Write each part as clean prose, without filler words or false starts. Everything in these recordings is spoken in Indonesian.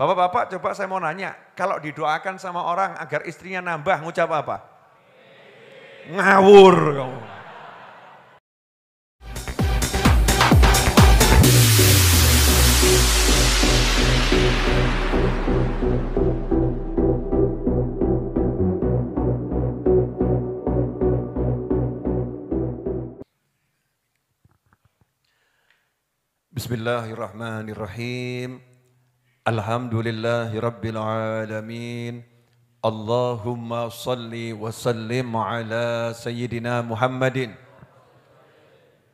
Bapak-bapak coba saya mau nanya, kalau didoakan sama orang agar istrinya nambah, ngucap apa? Ngawur kamu. Bismillahirrahmanirrahim. Alhamdulillahi rabbil alamin. Allahumma salli wa sallim ala sayyidina Muhammadin.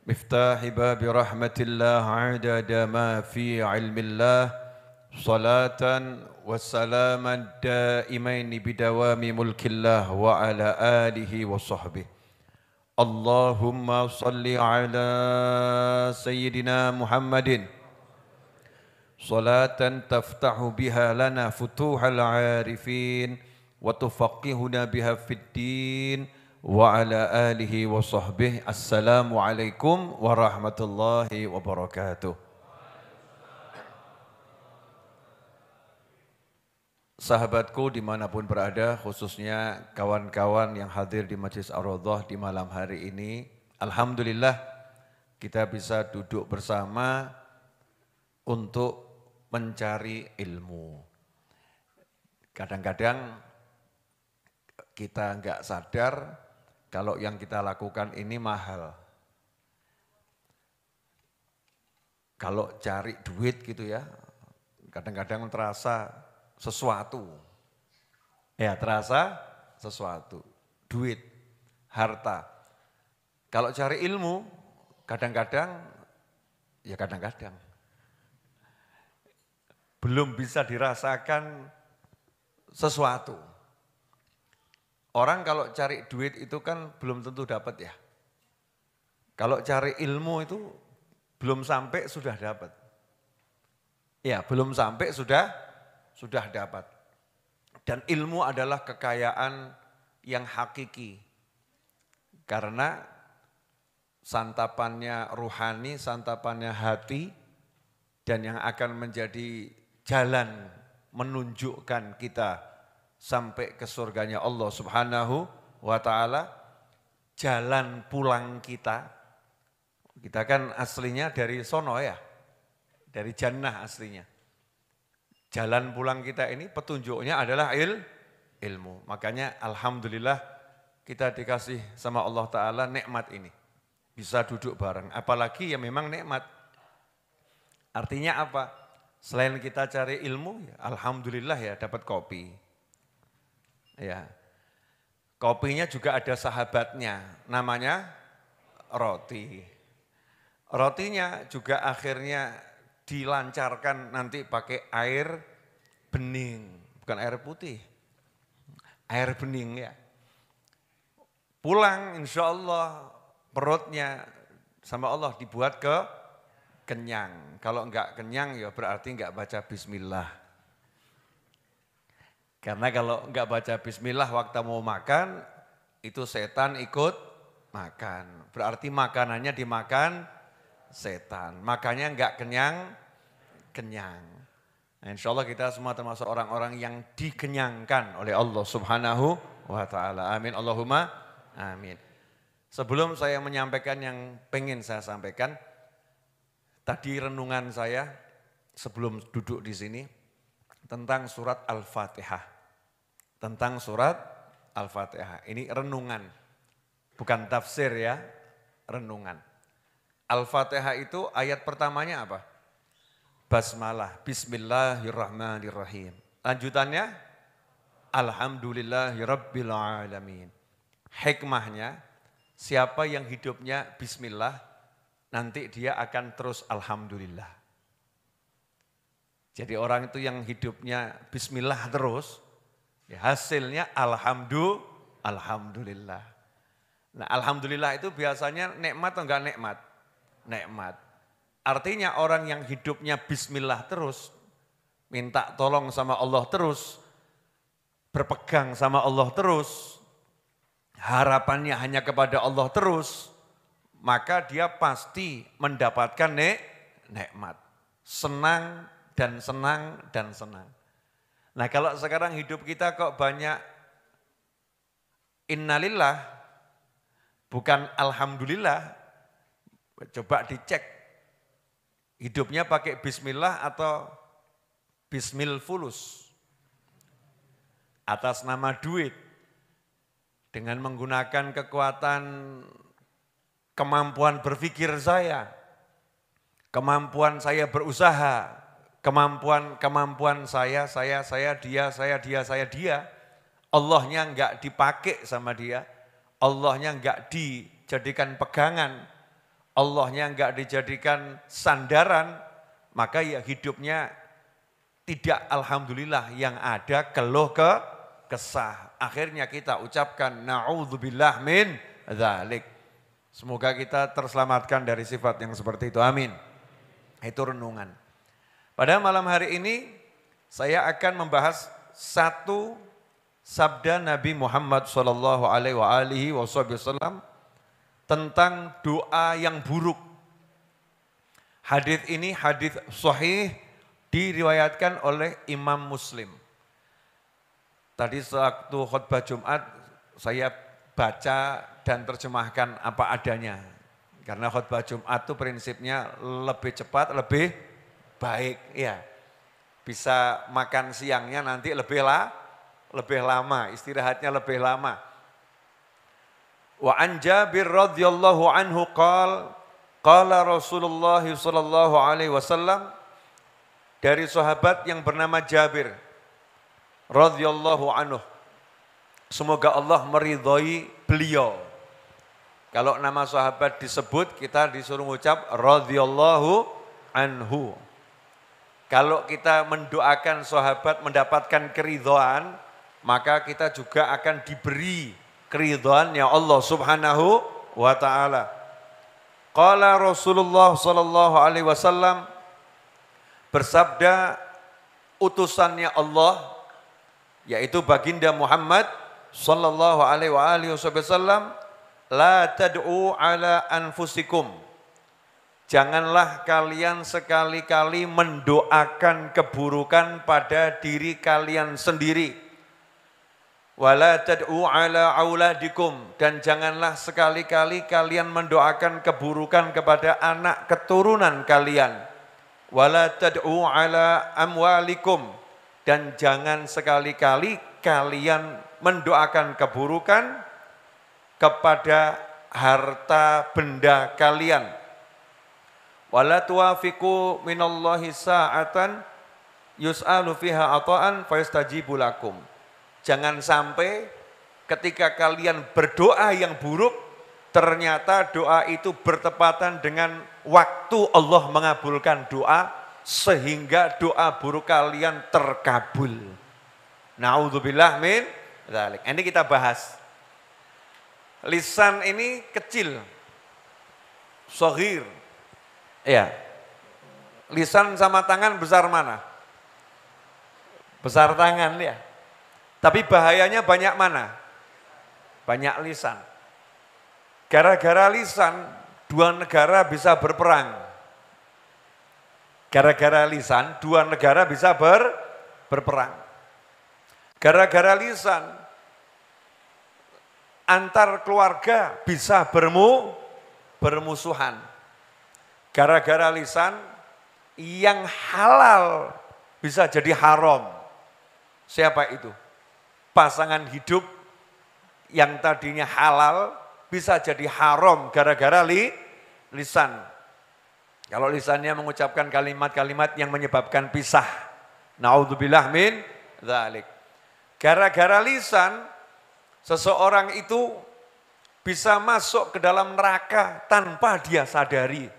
Miftahi babi rahmatillah adada ma fi ilmillah. Salatan wa salaman daimaini bidawami mulkillah wa ala alihi wa sahbihi. Allahumma salli ala sayyidina Muhammadin salatan taftahu biha lana futuhal arifin wa tufaqihuna biha fid din wa ala alihi wa sahbihi. Assalamu alaikum warahmatullahi wabarakatuh. Sahabatku dimanapun berada, khususnya kawan-kawan yang hadir di Majlis Ar-Raudhah di malam hari ini, alhamdulillah kita bisa duduk bersama untuk mencari ilmu. Kadang-kadang kita enggak sadar kalau yang kita lakukan ini mahal. Kalau cari duit gitu ya, kadang-kadang terasa sesuatu, ya terasa sesuatu, duit, harta. Kalau cari ilmu, kadang-kadang, ya kadang-kadang, belum bisa dirasakan sesuatu. Orang kalau cari duit itu kan belum tentu dapat ya. Kalau cari ilmu itu belum sampai sudah dapat. Ya belum sampai sudah dapat. Dan ilmu adalah kekayaan yang hakiki. Karena santapannya ruhani, santapannya hati, dan yang akan menjadi jalan menunjukkan kita sampai ke surganya Allah Subhanahu wa ta'ala, jalan pulang kita. Kita kan aslinya dari sono ya, dari jannah aslinya. Jalan pulang kita ini petunjuknya adalah ilmu. Makanya alhamdulillah kita dikasih sama Allah Ta'ala nikmat ini. Bisa duduk bareng, apalagi ya memang nikmat. Artinya apa? Selain kita cari ilmu, ya alhamdulillah ya dapat kopi. Ya, kopinya juga ada sahabatnya, namanya roti. Rotinya juga akhirnya dilancarkan nanti pakai air bening, bukan air putih, air bening ya. Pulang insya Allah perutnya sama Allah dibuat kenyang. Kalau enggak kenyang ya berarti enggak baca bismillah. Karena kalau enggak baca bismillah waktu mau makan, itu setan ikut makan. Berarti makanannya dimakan setan, makanya enggak kenyang. Nah, insya Allah kita semua termasuk orang-orang yang dikenyangkan oleh Allah Subhanahu wa ta'ala. Amin, Allahumma amin. Sebelum saya menyampaikan yang pengen saya sampaikan, tadi renungan saya sebelum duduk di sini tentang surat Al-Fatihah. Tentang surat Al-Fatihah. Ini renungan, bukan tafsir ya, renungan. Al-Fatihah itu ayat pertamanya apa? Basmalah, bismillahirrahmanirrahim. Lanjutannya, alhamdulillahirabbil alamin. Hikmahnya, siapa yang hidupnya bismillah, nanti dia akan terus alhamdulillah. Jadi orang itu yang hidupnya bismillah terus, ya hasilnya alhamdulillah. Nah alhamdulillah itu biasanya nikmat atau enggak nikmat? Nikmat. Artinya orang yang hidupnya bismillah terus, minta tolong sama Allah terus, berpegang sama Allah terus, harapannya hanya kepada Allah terus, maka dia pasti mendapatkan nikmat. Senang dan senang dan senang. Nah kalau sekarang hidup kita kok banyak innalillah, bukan alhamdulillah, coba dicek hidupnya pakai bismillah atau bismil fulus. Atas nama duit, dengan menggunakan kekuatan kemampuan berpikir saya, kemampuan saya berusaha, kemampuan saya, dia. Allahnya enggak dipakai sama dia, Allahnya enggak dijadikan pegangan, Allahnya enggak dijadikan sandaran, maka ya hidupnya tidak alhamdulillah, yang ada keluh kesah. Akhirnya kita ucapkan na'udzubillah min dzalik. Semoga kita terselamatkan dari sifat yang seperti itu. Amin. Itu renungan. Pada malam hari ini saya akan membahas satu sabda Nabi Muhammad SAW tentang doa yang buruk. Hadis ini hadis sahih, diriwayatkan oleh Imam Muslim. Tadi sewaktu khutbah Jumat saya baca dan terjemahkan apa adanya. Karena khutbah Jumat itu prinsipnya lebih cepat, lebih baik. Ya, bisa makan siangnya nanti lebih lama, istirahatnya lebih lama. Wa an Jabir radhiyallahu anhu qala Rasulullah sallallahu alaihi wasallam, dari sahabat yang bernama Jabir radhiyallahu anhu, semoga Allah meridhai beliau. Kalau nama sahabat disebut, kita disuruh mengucap radhiyallahu anhu. Kalau kita mendoakan sahabat mendapatkan keridhaan, maka kita juga akan diberi keridhaannya Allah Subhanahu wa taala. Qala Rasulullah sallallahu alaihi wasallam, bersabda utusannya Allah, yaitu baginda Muhammad sallallahu alaihi wasallam, la tad'u ala anfusikum. Janganlah kalian sekali-kali mendoakan keburukan pada diri kalian sendiri. Wala tad'u ala auladikum, dan janganlah sekali-kali kalian mendoakan keburukan kepada anak keturunan kalian. Wala tad'u ala amwalikum, dan jangan sekali-kali kalian mendoakan keburukan kepada harta benda kalian. Wala tuwafiqu minallahi sa'atan yus'alu fiha ata'an fayastajibu lakum. Jangan sampai ketika kalian berdoa yang buruk, ternyata doa itu bertepatan dengan waktu Allah mengabulkan doa, sehingga doa buruk kalian terkabul. Na'udzubillah min dzalik. Ini kita bahas. Lisan ini kecil, shaghir. Ya. Lisan sama tangan besar mana? Besar tangan ya. Tapi bahayanya banyak mana? Banyak lisan. Gara-gara lisan, dua negara bisa berperang. Gara-gara lisan, dua negara bisa berperang. Gara-gara lisan, antar keluarga bisa bermusuhan. Gara-gara lisan, yang halal bisa jadi haram. Siapa itu? Pasangan hidup yang tadinya halal bisa jadi haram gara-gara lisan. Kalau lisannya mengucapkan kalimat-kalimat yang menyebabkan pisah. Na'udzubillah min dzalik. Gara-gara lisan, seseorang itu bisa masuk ke dalam neraka tanpa dia sadari.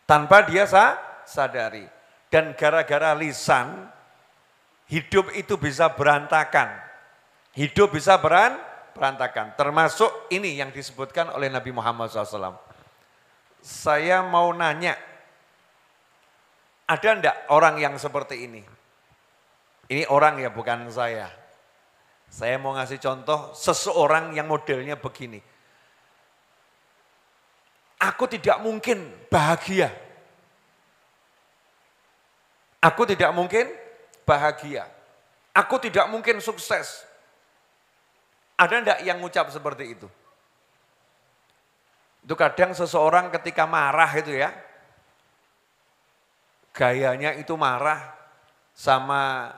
Tanpa dia sadari. Dan gara-gara lisan, hidup itu bisa berantakan. Hidup bisa berantakan. Termasuk ini yang disebutkan oleh Nabi Muhammad SAW. Saya mau nanya, ada enggak orang yang seperti ini? Ini orang ya, bukan saya. Saya mau ngasih contoh seseorang yang modelnya begini. Aku tidak mungkin bahagia. Aku tidak mungkin bahagia. Aku tidak mungkin sukses. Ada enggak yang ngucap seperti itu? Itu kadang seseorang ketika marah itu ya, gayanya itu marah sama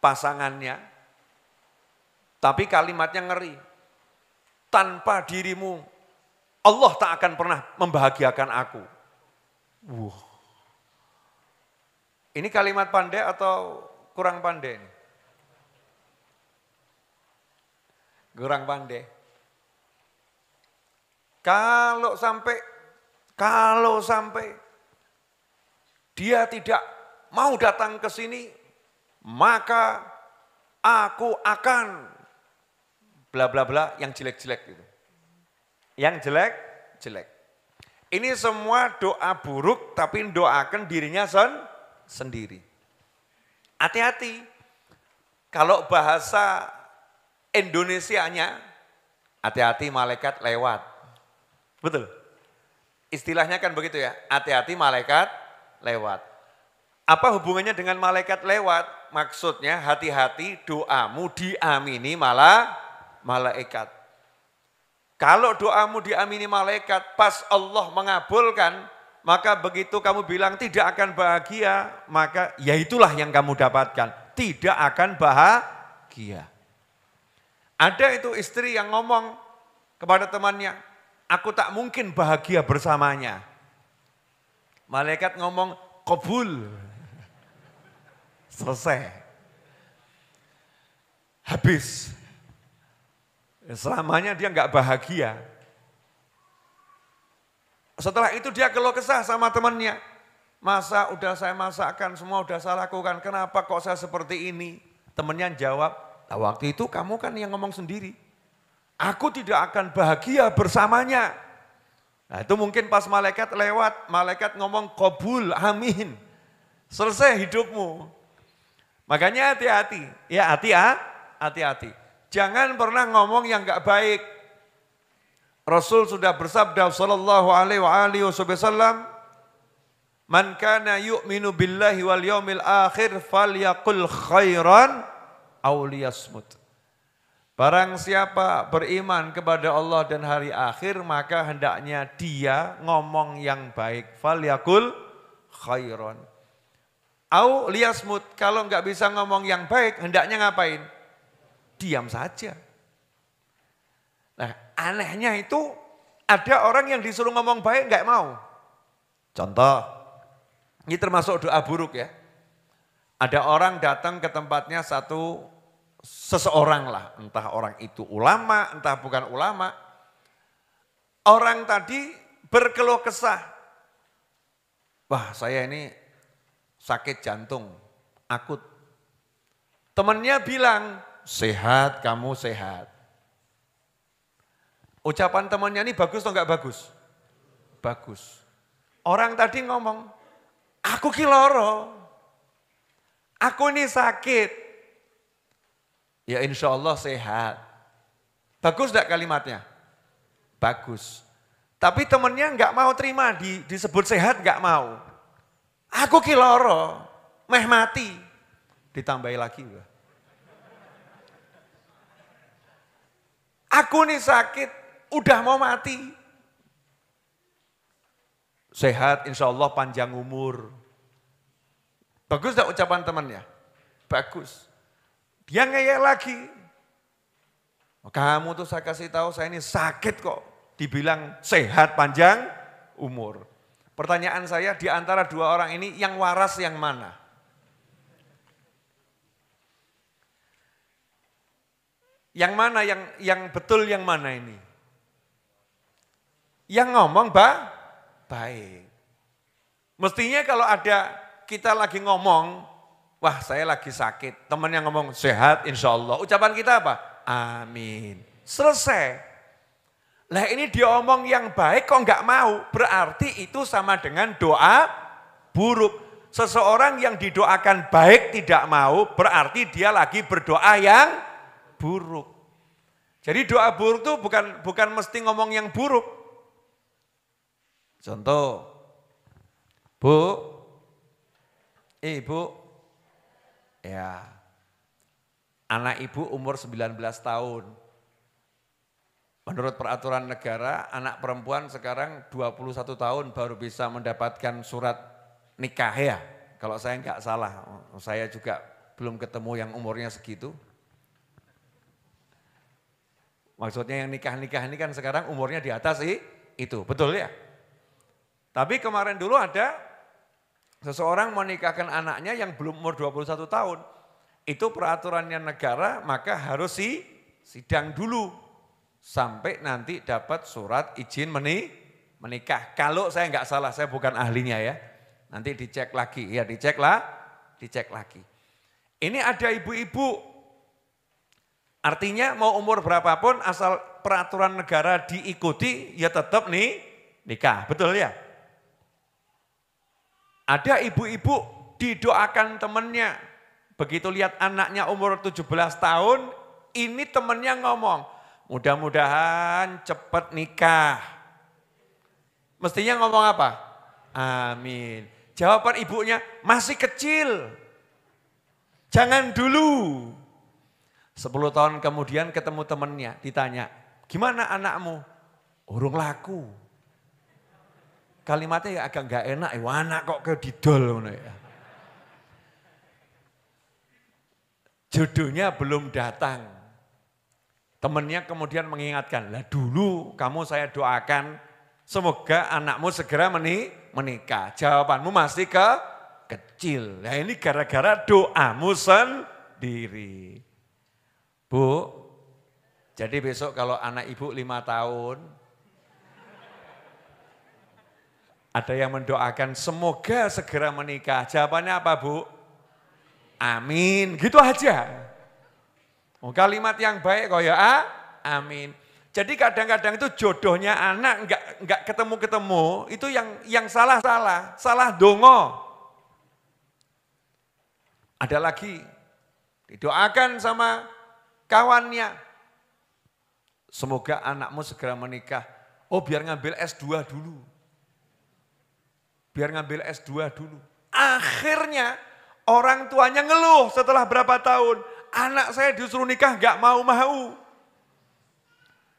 pasangannya, tapi kalimatnya ngeri. Tanpa dirimu, Allah tak akan pernah membahagiakan aku. Wow. Ini kalimat pandai atau kurang pandai ini? Kurang pandai. Kalau sampai dia tidak mau datang ke sini, maka aku akan bla bla bla yang jelek-jelek gitu. Yang jelek-jelek. Ini semua doa buruk tapi doakan dirinya sendiri. Hati-hati. Kalau bahasa Indonesianya, hati-hati malaikat lewat. Betul. Istilahnya kan begitu ya, hati-hati malaikat lewat. Apa hubungannya dengan malaikat lewat? Maksudnya hati-hati doamu diamini malaikat. Kalau doamu diamini malaikat, pas Allah mengabulkan, maka begitu kamu bilang tidak akan bahagia, maka ya itulah yang kamu dapatkan. Tidak akan bahagia. Ada itu istri yang ngomong kepada temannya, aku tak mungkin bahagia bersamanya. Malaikat ngomong, qabul. Selesai. Habis. Selamanya dia enggak bahagia. Setelah itu dia keluh kesah sama temannya. Masa udah saya masakkan, semua udah saya lakukan, kenapa kok saya seperti ini? Temannya jawab, nah, waktu itu kamu kan yang ngomong sendiri. Aku tidak akan bahagia bersamanya. Nah itu mungkin pas malaikat lewat, malaikat ngomong qabul, amin. Selesai hidupmu. Makanya hati-hati, ya hati-hati. Jangan pernah ngomong yang enggak baik. Rasul sudah bersabda sallallahu alaihi wasallam, man kana yu'minu billahi wal yaumil akhir falyaqul khairan aw liyasmut. Barang siapa beriman kepada Allah dan hari akhir, maka hendaknya dia ngomong yang baik. Falyaqul khairan aw liyasmut. Kalau enggak bisa ngomong yang baik, hendaknya ngapain? Diam saja. Nah, anehnya itu ada orang yang disuruh ngomong baik enggak mau. Contoh, ini termasuk doa buruk ya. Ada orang datang ke tempatnya seseorang lah, entah orang itu ulama, entah bukan ulama. Orang tadi berkeluh kesah. Wah, saya ini sakit jantung, akut. Temannya bilang, sehat, kamu sehat. Ucapan temannya ini bagus atau enggak bagus? Bagus. Orang tadi ngomong, aku kiloro, aku ini sakit. Ya insya Allah sehat. Bagus enggak kalimatnya? Bagus. Tapi temannya enggak mau terima, disebut sehat enggak mau. Aku kiloro, meh mati. Ditambahi lagi. Aku nih sakit, udah mau mati. Sehat, insya Allah panjang umur. Bagus gak ucapan temannya? Bagus. Dia ngeyel lagi. Kamu tuh saya kasih tahu saya ini sakit kok. Dibilang sehat panjang umur. Pertanyaan saya di antara dua orang ini yang waras yang mana? Yang mana yang betul yang mana ini? Yang ngomong baik. Mestinya kalau ada kita lagi ngomong, wah saya lagi sakit, teman yang ngomong sehat insya Allah. Ucapan kita apa? Amin. Selesai. Lah ini dia omong yang baik kok enggak mau, berarti itu sama dengan doa buruk. Seseorang yang didoakan baik tidak mau, berarti dia lagi berdoa yang buruk. Jadi doa buruk itu bukan mesti ngomong yang buruk. Contoh, Bu, Ibu, ya, Anak ibu umur 19 tahun. Menurut peraturan negara, anak perempuan sekarang 21 tahun baru bisa mendapatkan surat nikah ya. Kalau saya enggak salah, saya juga belum ketemu yang umurnya segitu. Maksudnya yang nikah-nikah ini kan sekarang umurnya di atas itu, betul ya? Tapi kemarin dulu ada seseorang menikahkan anaknya yang belum umur 21 tahun. Itu peraturannya negara, maka harus sidang dulu. Sampai nanti dapat surat izin menikah. Kalau saya enggak salah, saya bukan ahlinya ya. Nanti dicek lagi, ya dicek lagi. Ini ada ibu-ibu, artinya mau umur berapapun asal peraturan negara diikuti, ya tetap nikah, betul ya? Ada ibu-ibu didoakan temannya, begitu lihat anaknya umur 17 tahun, ini temannya ngomong, mudah-mudahan cepat nikah. Mestinya ngomong apa? Amin. Jawaban ibunya, masih kecil. Jangan dulu. 10 tahun kemudian ketemu temannya, ditanya, gimana anakmu? Urung laku. Kalimatnya ya agak enggak enak, anak kok ke didol. Jodohnya belum datang. Temannya kemudian mengingatkan, lah dulu kamu saya doakan semoga anakmu segera menikah. Jawabanmu masih kecil. Nah ini gara-gara doamu sendiri. Bu, jadi besok kalau anak ibu 5 tahun, ada yang mendoakan semoga segera menikah. Jawabannya apa Bu? Amin, gitu aja. Oh, kalimat yang baik kok ya, amin. Jadi kadang-kadang itu jodohnya anak enggak ketemu-ketemu, itu yang salah dongo. Ada lagi, didoakan sama kawannya, semoga anakmu segera menikah. Oh biar ngambil S2 dulu. Akhirnya orang tuanya ngeluh setelah berapa tahun, anak saya disuruh nikah gak mau.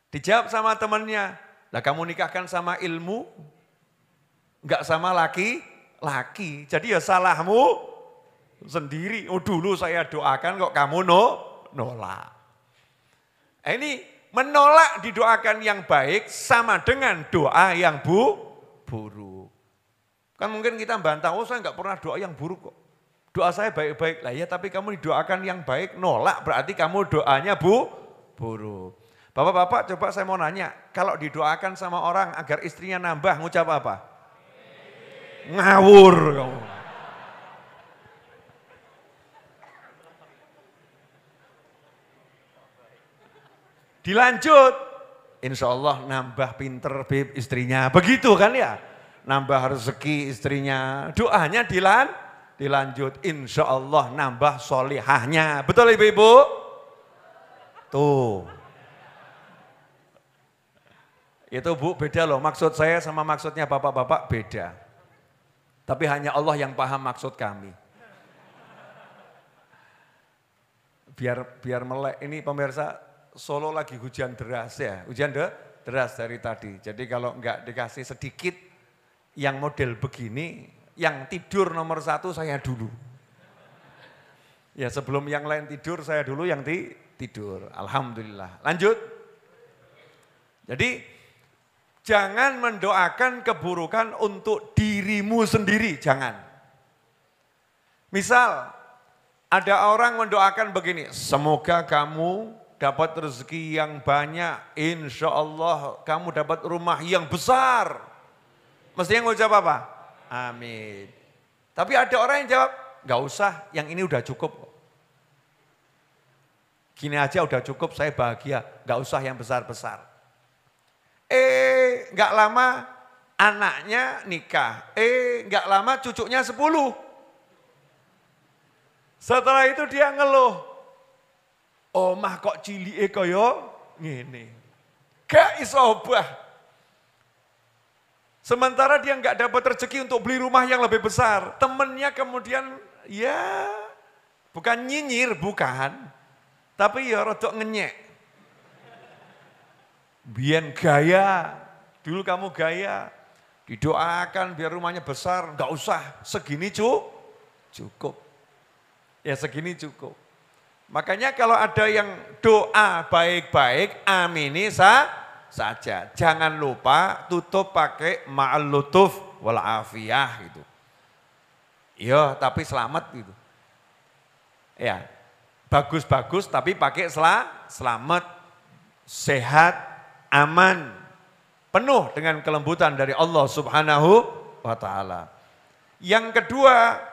Dijawab sama temannya, lah kamu nikahkan sama ilmu, gak sama laki. Jadi ya salahmu sendiri. Oh dulu saya doakan kok kamu nolak. Ini menolak didoakan yang baik sama dengan doa yang buruk. Kan mungkin kita bantah, oh saya gak pernah doa yang buruk kok. Doa saya baik-baik lah ya, tapi kamu didoakan yang baik, nolak berarti kamu doanya buruk. Bapak-bapak coba saya mau nanya, kalau didoakan sama orang agar istrinya nambah, ngucap apa? Ngawur kamu. Dilanjut, insya Allah nambah pinter beb istrinya, begitu kan ya? Nambah rezeki istrinya, doanya dilanjut, insya Allah nambah solihahnya. Betul ibu-ibu? Tuh. Itu Bu beda loh, maksud saya sama maksudnya bapak-bapak beda. Tapi hanya Allah yang paham maksud kami. Biar melek, ini pemirsa Solo lagi hujan deras ya, hujan deras dari tadi. Jadi kalau enggak dikasih sedikit yang model begini, yang tidur nomor 1 saya dulu. Ya sebelum yang lain tidur, saya dulu yang tidur. Alhamdulillah. Lanjut. Jadi jangan mendoakan keburukan untuk dirimu sendiri, jangan. Misal ada orang mendoakan begini, semoga kamu dapat rezeki yang banyak, insya Allah kamu dapat rumah yang besar. Mestinya ngucap apa? Amin. Tapi ada orang yang jawab, gak usah, yang ini udah cukup. Gini aja udah cukup, saya bahagia, gak usah yang besar-besar. Gak lama anaknya nikah, gak lama cucunya 10. Setelah itu dia ngeluh, omah kok cilike kaya ngene. Gak iso obah. Sementara dia enggak dapat rezeki untuk beli rumah yang lebih besar. Temennya kemudian ya bukan nyinyir, bukan. Tapi ya rodok ngenyek. Biyen gaya, dulu kamu gaya, didoakan biar rumahnya besar, enggak usah, segini cukup. Ya segini cukup. Makanya kalau ada yang doa baik-baik, amini saja. Jangan lupa tutup pakai ma'al lutuf wal afiyah gitu. Iya, tapi selamat gitu. Ya, bagus-bagus tapi pakai selamat, sehat, aman, penuh dengan kelembutan dari Allah Subhanahu wa Ta'ala. Yang kedua,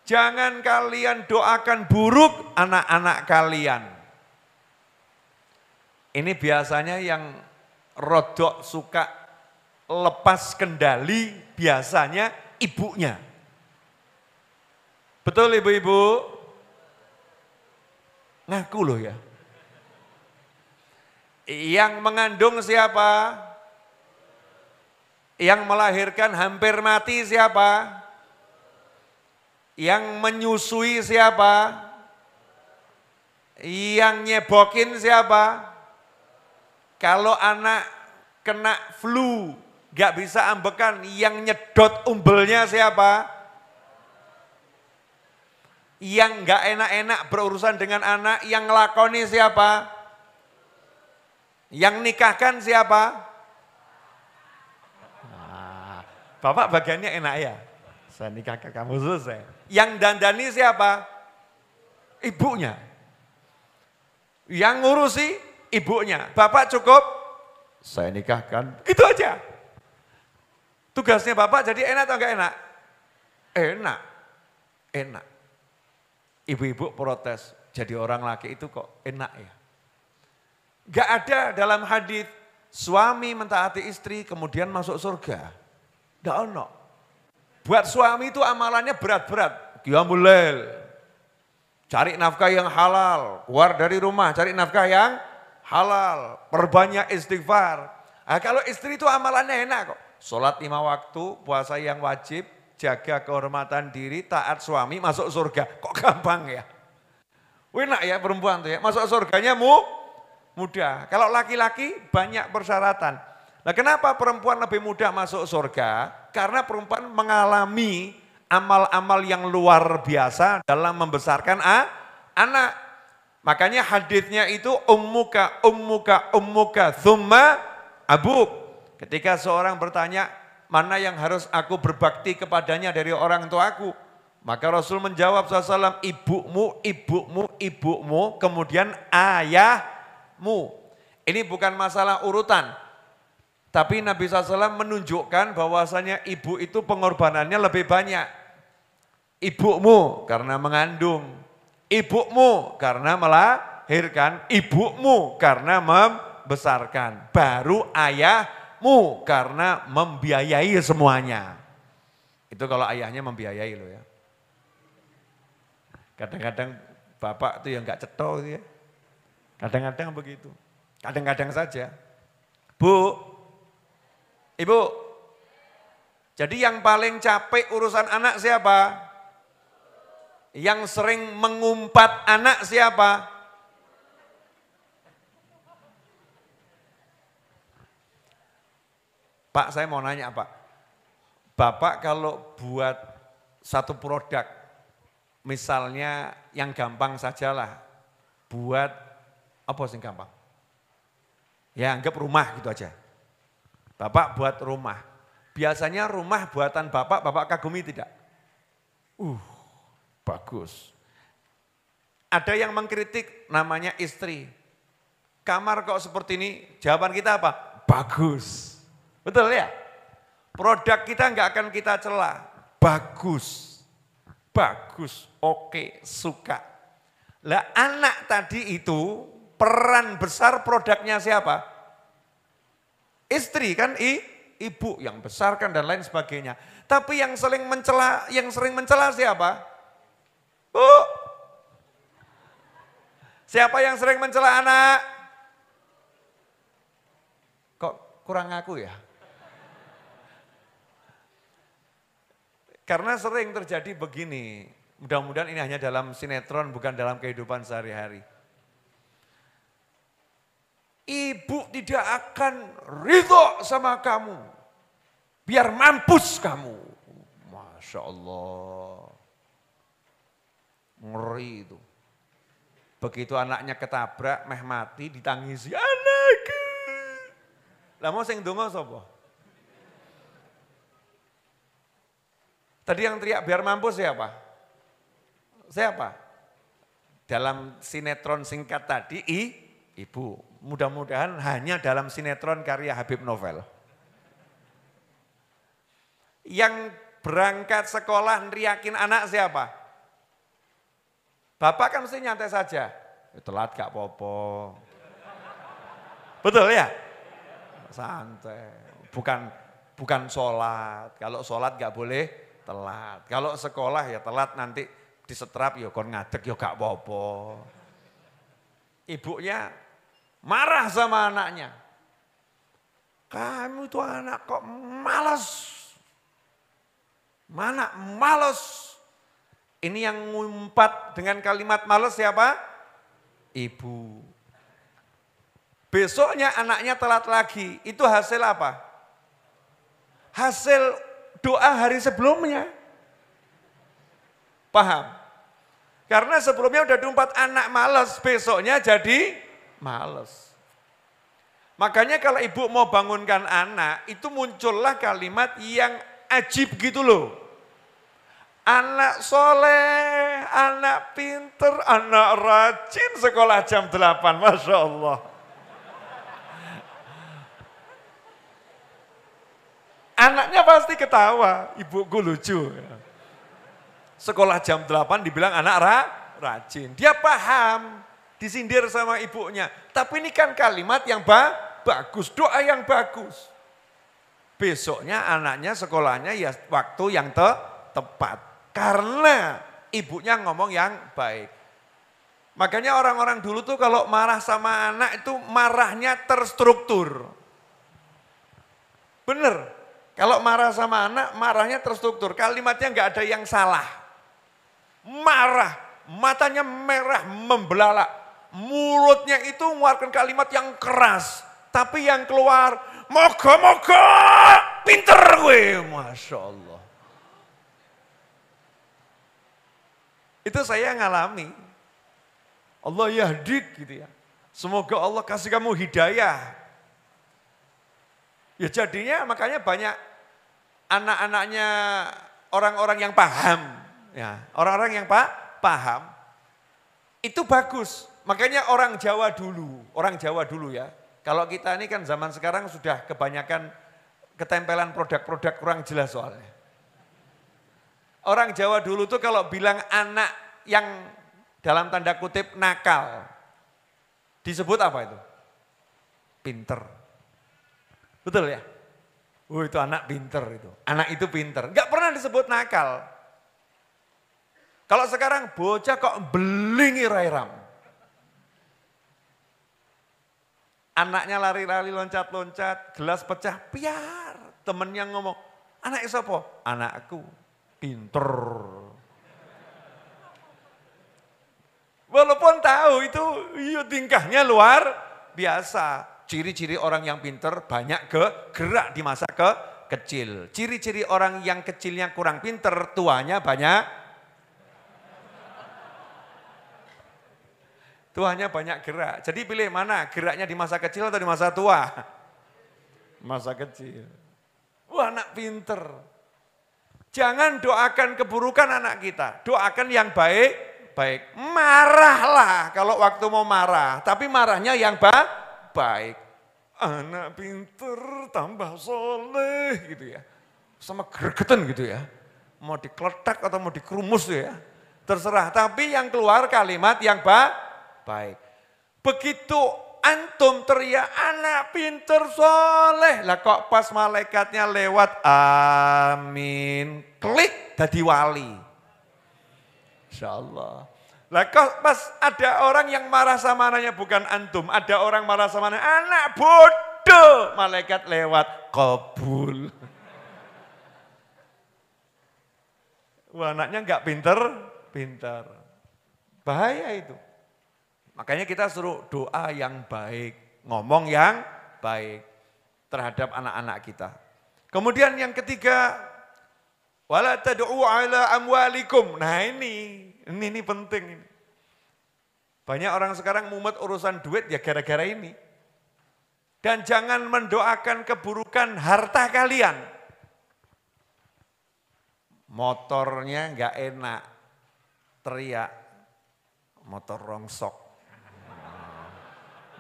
jangan kalian doakan buruk anak-anak kalian. Ini biasanya yang rodok suka lepas kendali, biasanya ibunya. Betul ibu-ibu? Ngaku loh ya. Yang mengandung siapa? Yang melahirkan hampir mati siapa? Yang menyusui siapa? Yang nyebokin siapa? Kalau anak kena flu, gak bisa ambekan, yang nyedot umbelnya siapa? Yang gak enak-enak berurusan dengan anak, yang ngelakoni siapa? Yang nikahkan siapa? Nah, Bapak bagiannya enak ya? Saya nikahkan kamu selesai. Yang dandani siapa? Ibunya. Yang ngurusi ibunya. Bapak cukup? Saya nikahkan. Gitu aja. Tugasnya Bapak jadi enak atau enggak enak? Enak. Enak. Ibu-ibu protes, jadi orang laki itu kok enak ya? Enggak ada dalam hadis suami mentaati istri kemudian masuk surga. Enggak ono. Buat suami itu amalannya berat-berat. Qiyamul lail. Cari nafkah yang halal, keluar dari rumah cari nafkah yang halal, perbanyak istighfar. Nah, kalau istri itu amalannya enak kok. Sholat 5 waktu, puasa yang wajib, jaga kehormatan diri, taat suami, masuk surga. Kok gampang ya? Enak ya perempuan tuh ya, masuk surganya mudah. Kalau laki-laki banyak persyaratan. Nah kenapa perempuan lebih mudah masuk surga? Karena perempuan mengalami amal-amal yang luar biasa dalam membesarkan anak. Makanya hadisnya itu ummuka thumma abuk. Ketika seorang bertanya, mana yang harus aku berbakti kepadanya dari orang tuaku? Maka Rasul menjawab SAW, ibumu, kemudian ayahmu. Ini bukan masalah urutan. Tapi Nabi SAW menunjukkan bahwasanya ibu itu pengorbanannya lebih banyak. Ibumu karena mengandung, ibumu karena melahirkan, ibumu karena membesarkan. Baru ayahmu karena membiayai semuanya. Itu kalau ayahnya membiayai loh ya. Kadang-kadang bapak itu yang gak cetok ya. Kadang-kadang begitu. Kadang-kadang saja. Bu, ibu, jadi yang paling capek urusan anak siapa? Yang sering mengumpat anak siapa? Pak, saya mau nanya Pak. Bapak kalau buat satu produk, misalnya yang gampang sajalah, buat apa sih gampang? Ya anggap rumah gitu aja. Bapak buat rumah. Biasanya rumah buatan Bapak kagumi tidak? Bagus. Ada yang mengkritik namanya istri. Kamar kok seperti ini? Jawaban kita apa? Bagus. Betul ya? Produk kita enggak akan kita cela. Bagus. Bagus. Oke, suka. Lah anak tadi itu peran besar produknya siapa? Istri kan ibu yang besarkan dan lain sebagainya. Tapi yang sering mencela siapa? Siapa yang sering mencela anak? Kok kurang ngaku ya? Karena sering terjadi begini, mudah-mudahan ini hanya dalam sinetron bukan dalam kehidupan sehari-hari. Ibu tidak akan ridho sama kamu. Biar mampus kamu. Masya Allah. Ngeri itu. Begitu anaknya ketabrak, meh mati, ditangisi. Anakku. Lah mau sing ndonga sapa? Tadi yang teriak biar mampus siapa? Siapa? Dalam sinetron singkat tadi, ibu. Mudah-mudahan hanya dalam sinetron karya Habib Novel. Yang berangkat sekolah neriakin anak siapa? Bapak kan mesti nyantai saja. Telat gak popo. Betul ya? Santai. Bukan sholat. Kalau sholat gak boleh telat. Kalau sekolah ya telat nanti disetrap ya kon ngadeg ya gak popo. Ibunya marah sama anaknya. Kamu itu anak kok malas. Mana malas. Ini yang ngumpat dengan kalimat malas siapa? Ibu. Besoknya anaknya telat lagi. Itu hasil apa? Hasil doa hari sebelumnya. Paham? Karena sebelumnya udah diumpat anak malas, besoknya jadi malas. Makanya kalau ibu mau bangunkan anak, itu muncullah kalimat yang ajib gitu loh. Anak soleh, anak pinter, anak rajin sekolah jam 8, Masya Allah. Anaknya pasti ketawa, ibuku lucu. Sekolah jam 8 dibilang anak rajin. Dia paham, disindir sama ibunya. Tapi ini kan kalimat yang bagus, doa yang bagus. Besoknya anaknya sekolahnya ya waktu yang tepat. Karena ibunya ngomong yang baik. Makanya orang-orang dulu tuh kalau marah sama anak itu marahnya terstruktur. Bener, kalau marah sama anak marahnya terstruktur. Kalimatnya nggak ada yang salah. Marah, matanya merah membelalak. Mulutnya itu mengeluarkan kalimat yang keras. Tapi yang keluar, moga-moga pinter gue. Masya Allah. Itu saya ngalami. Allah yahdik gitu ya. Semoga Allah kasih kamu hidayah. Ya jadinya makanya banyak anak-anaknya orang-orang yang paham. Ya, orang-orang yang paham. Itu bagus. Makanya orang Jawa dulu ya. Kalau kita ini kan zaman sekarang sudah kebanyakan ketempelan produk-produk kurang jelas soalnya. Orang Jawa dulu tuh kalau bilang anak yang dalam tanda kutip nakal, disebut apa itu? Pinter. Betul ya? Oh itu anak pinter itu. Anak itu pinter. Enggak pernah disebut nakal. Kalau sekarang bocah kok belingi rairam. Anaknya lari-lari loncat-loncat, gelas pecah, piar. Temennya ngomong, anak siapa? Anakku. Pinter. Walaupun tahu itu tingkahnya luar biasa. Ciri-ciri orang yang pinter banyak gerak di masa kecil. Ciri-ciri orang yang kecilnya kurang pinter, tuanya banyak. Tuanya banyak gerak. Jadi pilih mana geraknya di masa kecil atau di masa tua? Masa kecil. Wah anak pinter. Jangan doakan keburukan anak kita, doakan yang baik. Marahlah kalau waktu mau marah, tapi marahnya yang baik. Anak pinter tambah soleh gitu ya. Sama gregetan gitu ya. Mau dikletak atau mau dikerumus ya. Terserah, tapi yang keluar kalimat yang baik. Begitu antum teriak anak pinter soleh. Lah kok pas malaikatnya lewat amin. Klik jadi wali. Insya Allah. Lah kok pas ada orang yang marah sama anaknya bukan antum. Ada orang marah sama anaknya anak bodoh. Malaikat lewat kabul. Wah anaknya enggak pinter. Bahaya itu. Makanya kita suruh doa yang baik. ngomong yang baik terhadap anak-anak kita. Kemudian yang ketiga, wala tad'u ala amwalikum. Nah ini penting ini. Banyak orang sekarang mumet urusan duit ya gara-gara ini. Dan jangan mendoakan keburukan harta kalian. Motornya enggak enak, teriak, motor rongsok,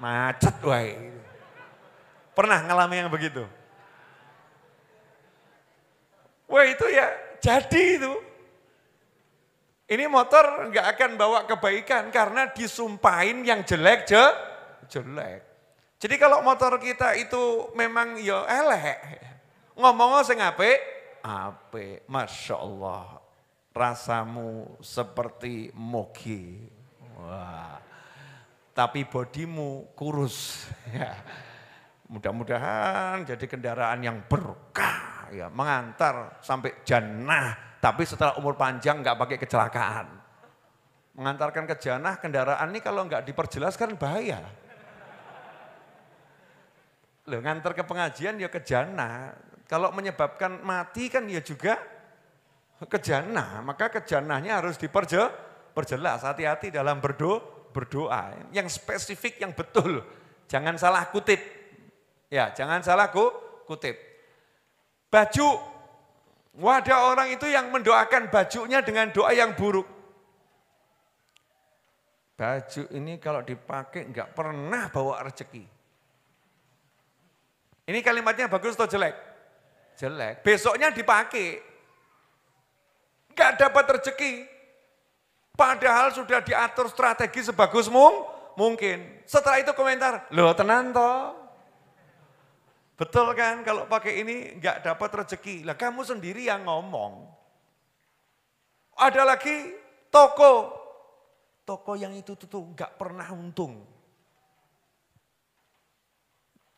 macet wae. Pernah ngalami yang begitu? Wah itu ya jadi itu. Ini motor nggak akan bawa kebaikan karena disumpahin yang jelek. Jadi kalau motor kita itu memang ya elek, ngomongnya sing apik, Masya Allah, rasamu seperti moge. Wah, tapi bodimu kurus. Ya. Mudah-mudahan jadi kendaraan yang berkah, ya, mengantar sampai jannah. Tapi setelah umur panjang nggak pakai kecelakaan. Mengantarkan ke jannah kendaraan ini kalau nggak diperjelas kan bahaya. Loh, ngantar ke pengajian ya ke jannah. Kalau menyebabkan mati kan ya juga ke jannah. Maka ke jannahnya harus diperjelas. Hati-hati dalam berdoa. Yang spesifik, yang betul. Jangan salah kutip. Ya, jangan salah kutip. Baju. Wah, ada orang itu yang mendoakan bajunya dengan doa yang buruk. Baju ini kalau dipakai enggak pernah bawa rezeki. Ini kalimatnya bagus atau jelek? Jelek. Besoknya dipakai. Enggak dapat rezeki. Padahal sudah diatur strategi sebagus mungkin. Setelah itu komentar, loh tenan toh. Betul kan kalau pakai ini enggak dapat rezeki. Lah kamu sendiri yang ngomong. Ada lagi toko. Toko yang itu tuh enggak pernah untung.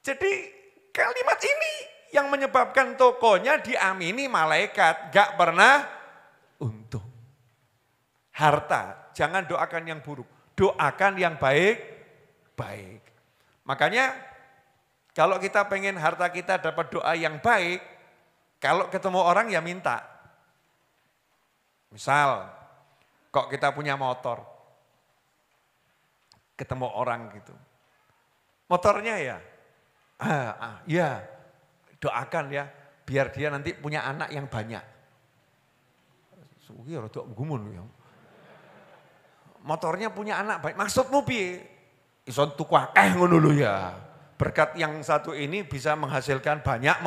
Jadi kalimat ini yang menyebabkan tokonya diamini malaikat. Enggak pernah untung. Harta, jangan doakan yang buruk. Doakan yang baik. Makanya kalau kita pengen harta kita dapat doa yang baik, kalau ketemu orang ya minta. Misal, kok kita punya motor, ketemu orang gitu. Motornya ya, ya doakan ya, biar dia nanti punya anak yang banyak. Sugi rada gumun ya. Motornya punya anak baik, maksudmu piye? Ison tuku akeh ngono lho ya. Berkat yang satu ini bisa menghasilkan banyak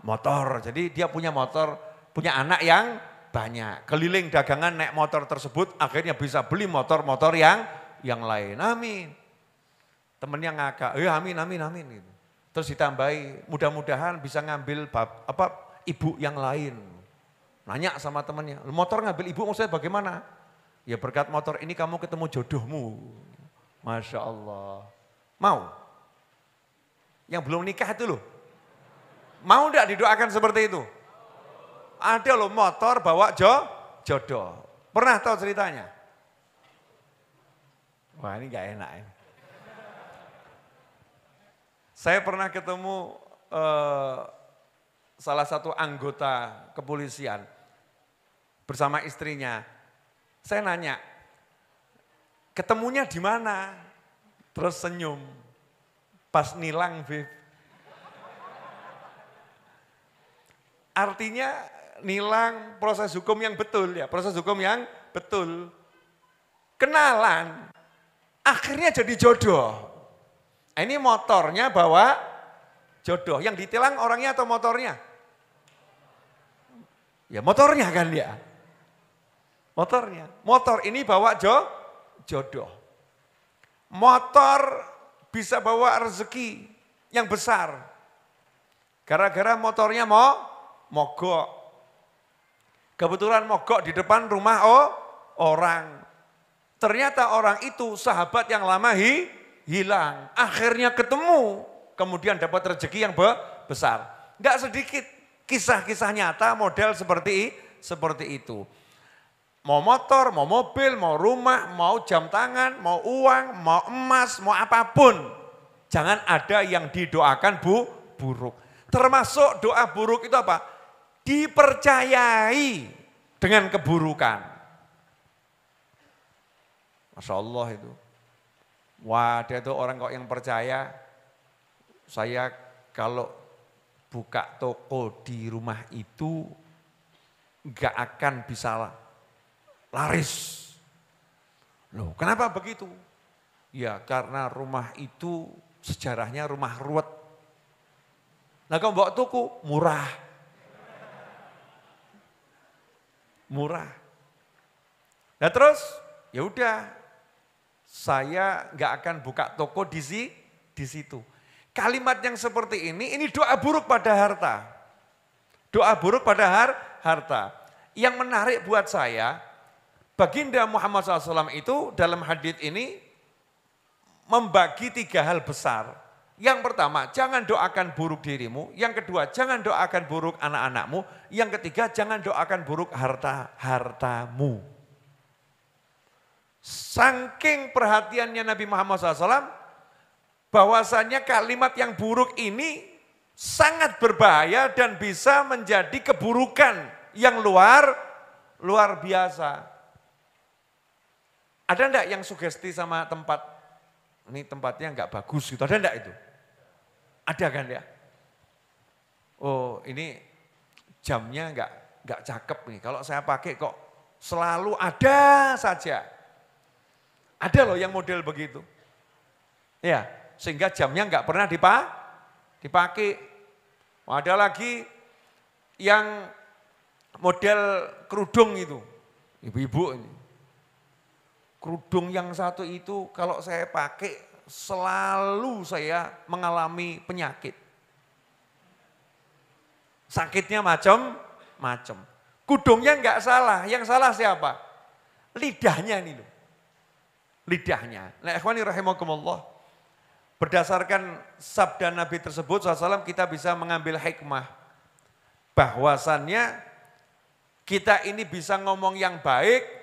motor. Jadi dia punya motor, punya anak yang banyak. Keliling dagangan naik motor tersebut, akhirnya bisa beli motor-motor yang lain. Amin. Temennya ngakak, amin. Gitu. Terus ditambahi, mudah-mudahan bisa ngambil ibu yang lain. Nanya sama temennya, motor ngambil ibu maksudnya bagaimana? Ya berkat motor ini kamu ketemu jodohmu. Masya Allah. Mau? Yang belum nikah itu loh. Mau enggak didoakan seperti itu? Ada loh motor bawa jodoh. Pernah tahu ceritanya? Wah ini gak enak ya. Saya pernah ketemu salah satu anggota kepolisian bersama istrinya. Saya nanya, ketemunya di mana? Terus senyum. Pas nilang, Viv. Artinya nilang proses hukum yang betul ya, proses hukum yang betul. Kenalan, akhirnya jadi jodoh. Ini motornya bawa jodoh, yang ditilang orangnya atau motornya? Ya motornya kan ya. Motornya, motor ini bawa jodoh. Motor bisa bawa rezeki yang besar. Gara-gara motornya mogok. Kebetulan mogok di depan rumah orang. Ternyata orang itu sahabat yang lama hilang. Akhirnya ketemu, kemudian dapat rezeki yang besar. Enggak sedikit kisah-kisah nyata model seperti itu. Mau motor, mau mobil, mau rumah, mau jam tangan, mau uang, mau emas, mau apapun. Jangan ada yang didoakan buruk. Termasuk doa buruk itu apa? Dipercayai dengan keburukan. Masya Allah itu. Wah, ada tuh orang kok yang percaya, saya kalau buka toko di rumah itu nggak akan bisa laris. Loh, kenapa begitu? Ya karena rumah itu sejarahnya rumah ruwet. Nah kalau bawa toko murah. Murah. Nah terus ya udah saya nggak akan buka toko di situ. Kalimat yang seperti ini doa buruk pada harta. Doa buruk pada harta. Yang menarik buat saya, Baginda Muhammad SAW itu dalam hadits ini membagi 3 hal besar. Yang pertama, jangan doakan buruk dirimu. Yang kedua, jangan doakan buruk anak-anakmu. Yang ketiga, jangan doakan buruk hartamu. Saking perhatiannya Nabi Muhammad SAW, bahwasannya kalimat yang buruk ini sangat berbahaya dan bisa menjadi keburukan yang luar biasa. Ada enggak yang sugesti sama tempat? Ini tempatnya enggak bagus gitu, ada enggak itu? Ada kan ya? Oh ini jamnya enggak cakep nih, kalau saya pakai kok selalu ada saja. Ada loh yang model begitu. Ya, sehingga jamnya enggak pernah dipakai. Ada lagi yang model kerudung itu, ibu-ibu ini. Kerudung yang satu itu kalau saya pakai selalu saya mengalami penyakit. Sakitnya macam-macam. Kudungnya enggak salah, yang salah siapa? Lidahnya ini loh. Lidahnya. Nah ikhwani rahimakumullah. Berdasarkan sabda Nabi tersebut SAW kita bisa mengambil hikmah. Bahwasannya kita ini bisa ngomong yang baik.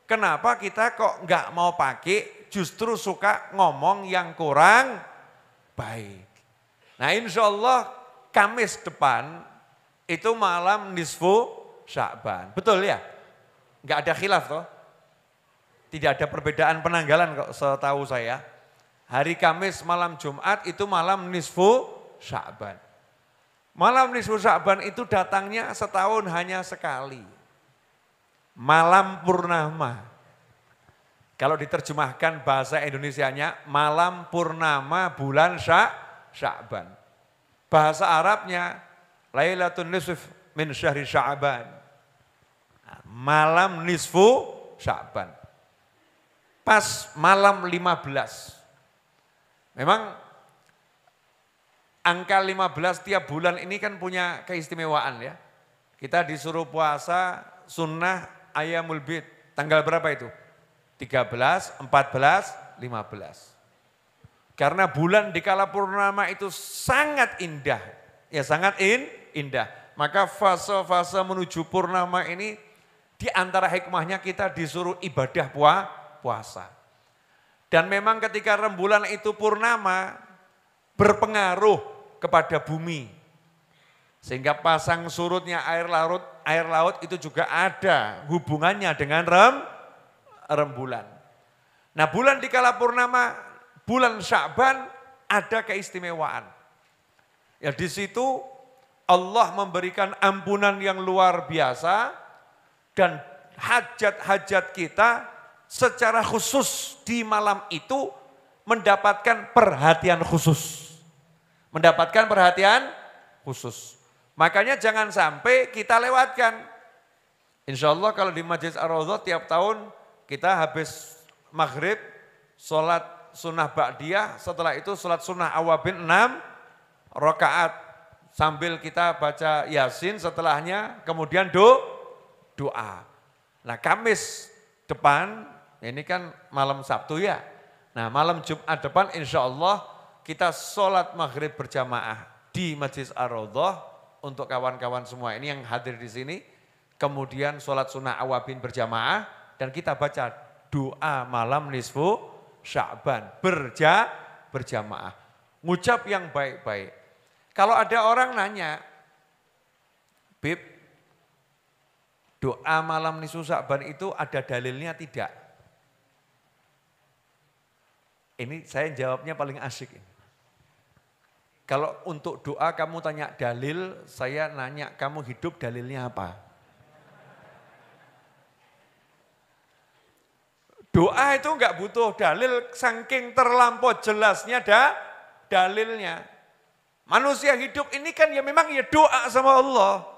Kenapa kita kok nggak mau pakai, justru suka ngomong yang kurang baik. Nah insya Allah Kamis depan itu malam nisfu Sya'ban. Betul ya? Nggak ada khilaf toh? Tidak ada perbedaan penanggalan kok setahu saya. Hari Kamis malam Jumat itu malam nisfu Sya'ban. Malam nisfu Sya'ban itu datangnya setahun hanya sekali. Malam purnama. Kalau diterjemahkan bahasa Indonesianya, malam purnama bulan Sya'ban. Bahasa Arabnya, Lailatul Nisf min syahri Sya'ban. Malam nisfu Sya'ban. Pas malam 15. Memang angka 15 tiap bulan ini kan punya keistimewaan ya. Kita disuruh puasa sunnah Ayyamul Bid, tanggal berapa itu? 13, 14, 15. Karena bulan di kala purnama itu sangat indah. Ya sangat indah. Maka fase-fase menuju purnama ini di antara hikmahnya kita disuruh ibadah puasa. Dan memang ketika rembulan itu purnama berpengaruh kepada bumi. Sehingga pasang surutnya air laut itu juga ada hubungannya dengan rembulan. Nah bulan di kala purnama, bulan Sya'ban ada keistimewaan. Ya di situ Allah memberikan ampunan yang luar biasa dan hajat-hajat kita secara khusus di malam itu mendapatkan perhatian khusus. Mendapatkan perhatian khusus. Makanya jangan sampai kita lewatkan. Insya Allah kalau di Masjid Ar-Raudhah tiap tahun kita habis maghrib, sholat sunnah ba'diyah, setelah itu sholat sunnah awabin 6 rakaat. Sambil kita baca Yasin setelahnya, kemudian doa. Nah Kamis depan, ini kan malam Sabtu ya. Nah malam Jumat depan insya Allah kita sholat maghrib berjamaah di Masjid Ar-Raudhah. Untuk kawan-kawan semua ini yang hadir di sini, kemudian sholat sunnah awabin berjamaah dan kita baca doa malam nisfu Sya'ban berjamaah. Ngucap yang baik-baik. Kalau ada orang nanya, Bib, doa malam nisfu Sya'ban itu ada dalilnya tidak? Ini saya jawabnya paling asik. Kalau untuk doa kamu tanya dalil, saya nanya kamu hidup dalilnya apa? Doa itu enggak butuh dalil, saking terlampau jelasnya dalilnya. Manusia hidup ini kan ya memang ya doa sama Allah.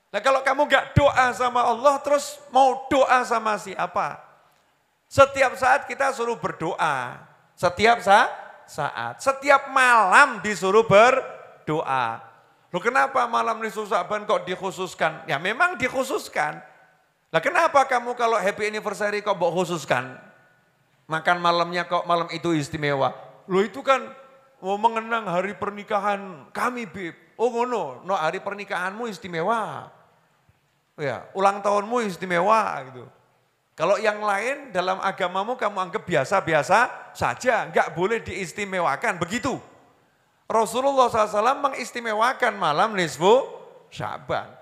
Nah kalau kamu enggak doa sama Allah, terus mau doa sama siapa? Setiap saat kita suruh berdoa. Setiap saat. Setiap malam disuruh berdoa. Loh kenapa malam nisfu Sya'ban kok dikhususkan? Ya memang dikhususkan. Lah kenapa kamu kalau happy anniversary kok mau khususkan? Makan malamnya kok malam itu istimewa. Loh itu kan mau mengenang hari pernikahan kami, Bib. Oh ngono, no hari pernikahanmu istimewa. Ya, ulang tahunmu istimewa gitu. Kalau yang lain dalam agamamu kamu anggap biasa-biasa saja, enggak boleh diistimewakan, begitu. Rasulullah SAW mengistimewakan malam nisfu Sya'ban.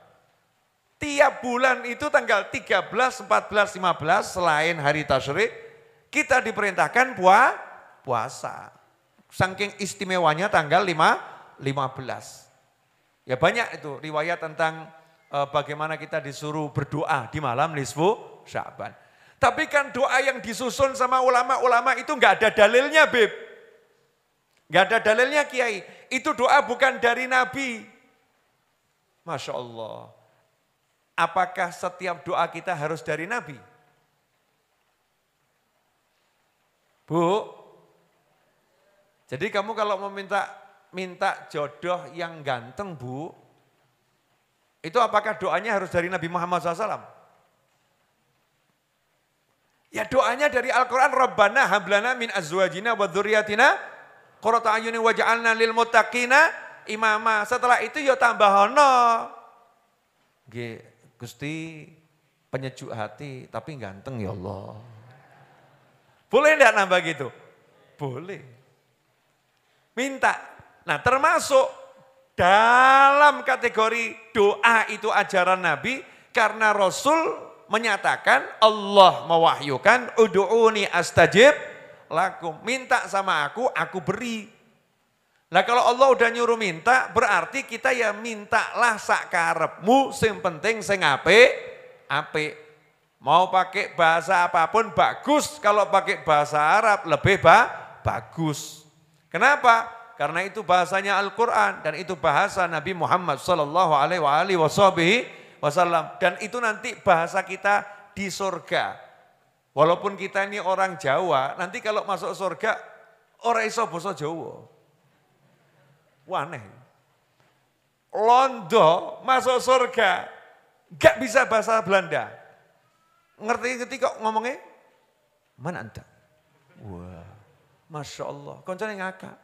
Tiap bulan itu tanggal 13, 14, 15 selain hari tasyrik, kita diperintahkan puasa. Saking istimewanya tanggal 15. Ya banyak itu riwayat tentang bagaimana kita disuruh berdoa di malam nisfu Sya'ban. Tapi kan doa yang disusun sama ulama-ulama itu enggak ada dalilnya, Beb. Enggak ada dalilnya, Kiai. Itu doa bukan dari Nabi. Masya Allah. Apakah setiap doa kita harus dari Nabi? Bu, jadi kamu kalau mau minta jodoh yang ganteng, Bu, itu apakah doanya harus dari Nabi Muhammad SAW? Ya doanya dari Al-Quran, Rabbana hablana min azwajina wa dzurriyyatina qurrata a'yunin waj'alna lil muttaqina imama. Setelah itu ya tambahono. Nggih. Gusti penyejuk hati tapi ganteng ya Allah. Boleh enggak nambah gitu? Boleh. Minta. Nah termasuk dalam kategori doa itu ajaran Nabi karena Rasul menyatakan Allah mewahyukan ud'uni astajib lakum. Minta sama aku beri. Nah kalau Allah udah nyuruh minta, berarti kita ya mintalah sakarepmu, sing penting sing apik. Mau pakai bahasa apapun bagus, kalau pakai bahasa Arab lebih bagus. Kenapa? Karena itu bahasanya Al-Quran dan itu bahasa Nabi Muhammad SAW. Dan itu nanti bahasa kita di surga. Walaupun kita ini orang Jawa, nanti kalau masuk surga, ora iso basa Jawa. Waneh. Londo masuk surga, gak bisa bahasa Belanda. Ngerti kok ngomongnya? Mana anda? Wah, Masya Allah. Koncone ngakak.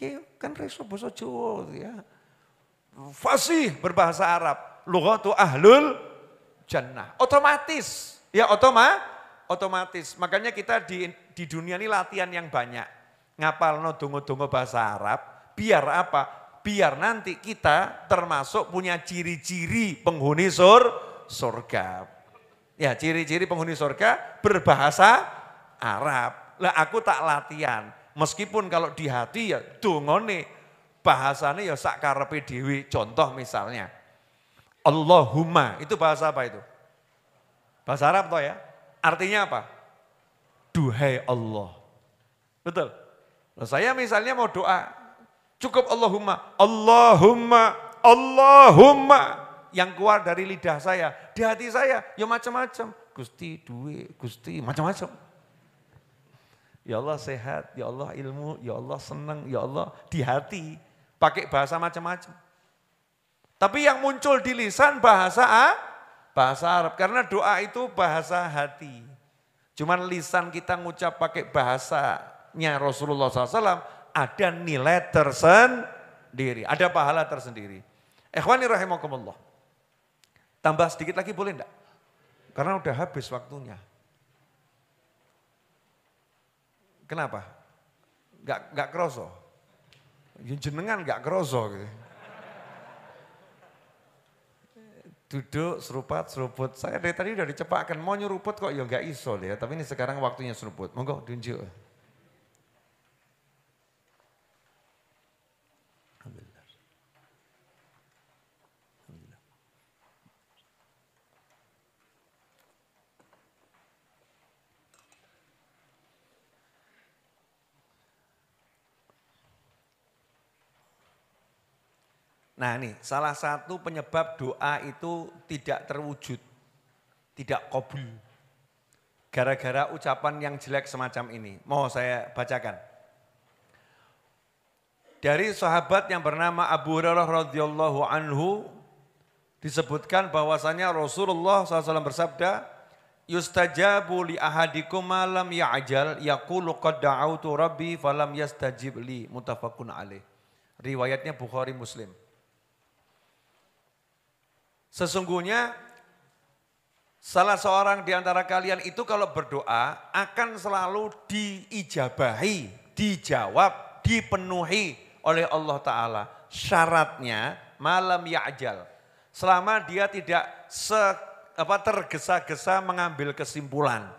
Ya, kan reso bahasa Jawa ya. Fasih berbahasa Arab. Lughatu ahlul jannah. Otomatis. Ya otomatis. Makanya kita di dunia ini latihan yang banyak. Ngapalno donga-donga bahasa Arab. Biar apa? Biar nanti kita termasuk punya ciri-ciri penghuni surga. Ya ciri-ciri penghuni surga berbahasa Arab. Lah aku tak latihan. Meskipun kalau di hati ya dongone bahasanya ya sak karepe dhewe. Contoh misalnya. Allahumma itu bahasa apa itu? Bahasa Arab toh ya. Artinya apa? Duhai Allah. Betul. Nah, saya misalnya mau doa. Cukup Allahumma, Allahumma, Allahumma. Yang keluar dari lidah saya, di hati saya, ya macam-macam. Gusti duwe, Gusti macam-macam. Ya Allah sehat, ya Allah ilmu, ya Allah senang, ya Allah di hati. Pakai bahasa macam-macam. Tapi yang muncul di lisan bahasa Arab. Karena doa itu bahasa hati. Cuman lisan kita ngucap pakai bahasanya Rasulullah SAW. Ada nilai tersendiri, ada pahala tersendiri. Ikhwani rahimakumullah. Tambah sedikit lagi boleh enggak? Karena udah habis waktunya. Kenapa? Enggak kroso. Ya jenengan gak kroso gitu. Duduk, serupat, seruput. Saya dari tadi udah dicepakkan, mau nyeruput kok ya gak iso ya. Tapi ini sekarang waktunya seruput. Monggo tunjuk. Alhamdulillah. Alhamdulillah. Nah ini salah satu penyebab doa itu tidak terwujud, tidak qabul. Gara-gara ucapan yang jelek semacam ini. Mau saya bacakan. Dari sahabat yang bernama Abu Hurairah radhiyallahu anhu disebutkan bahwasanya Rasulullah SAW bersabda, yustajabu li ahadikum malam ya'jal yaqulu qad da'autu rabbi falam yastajib li, muttafaqun alaih. Riwayatnya Bukhari Muslim. Sesungguhnya salah seorang di antara kalian itu kalau berdoa akan selalu diijabahi, dijawab, dipenuhi oleh Allah Ta'ala. Syaratnya malam ya'jal. Selama dia tidak tergesa-gesa mengambil kesimpulan.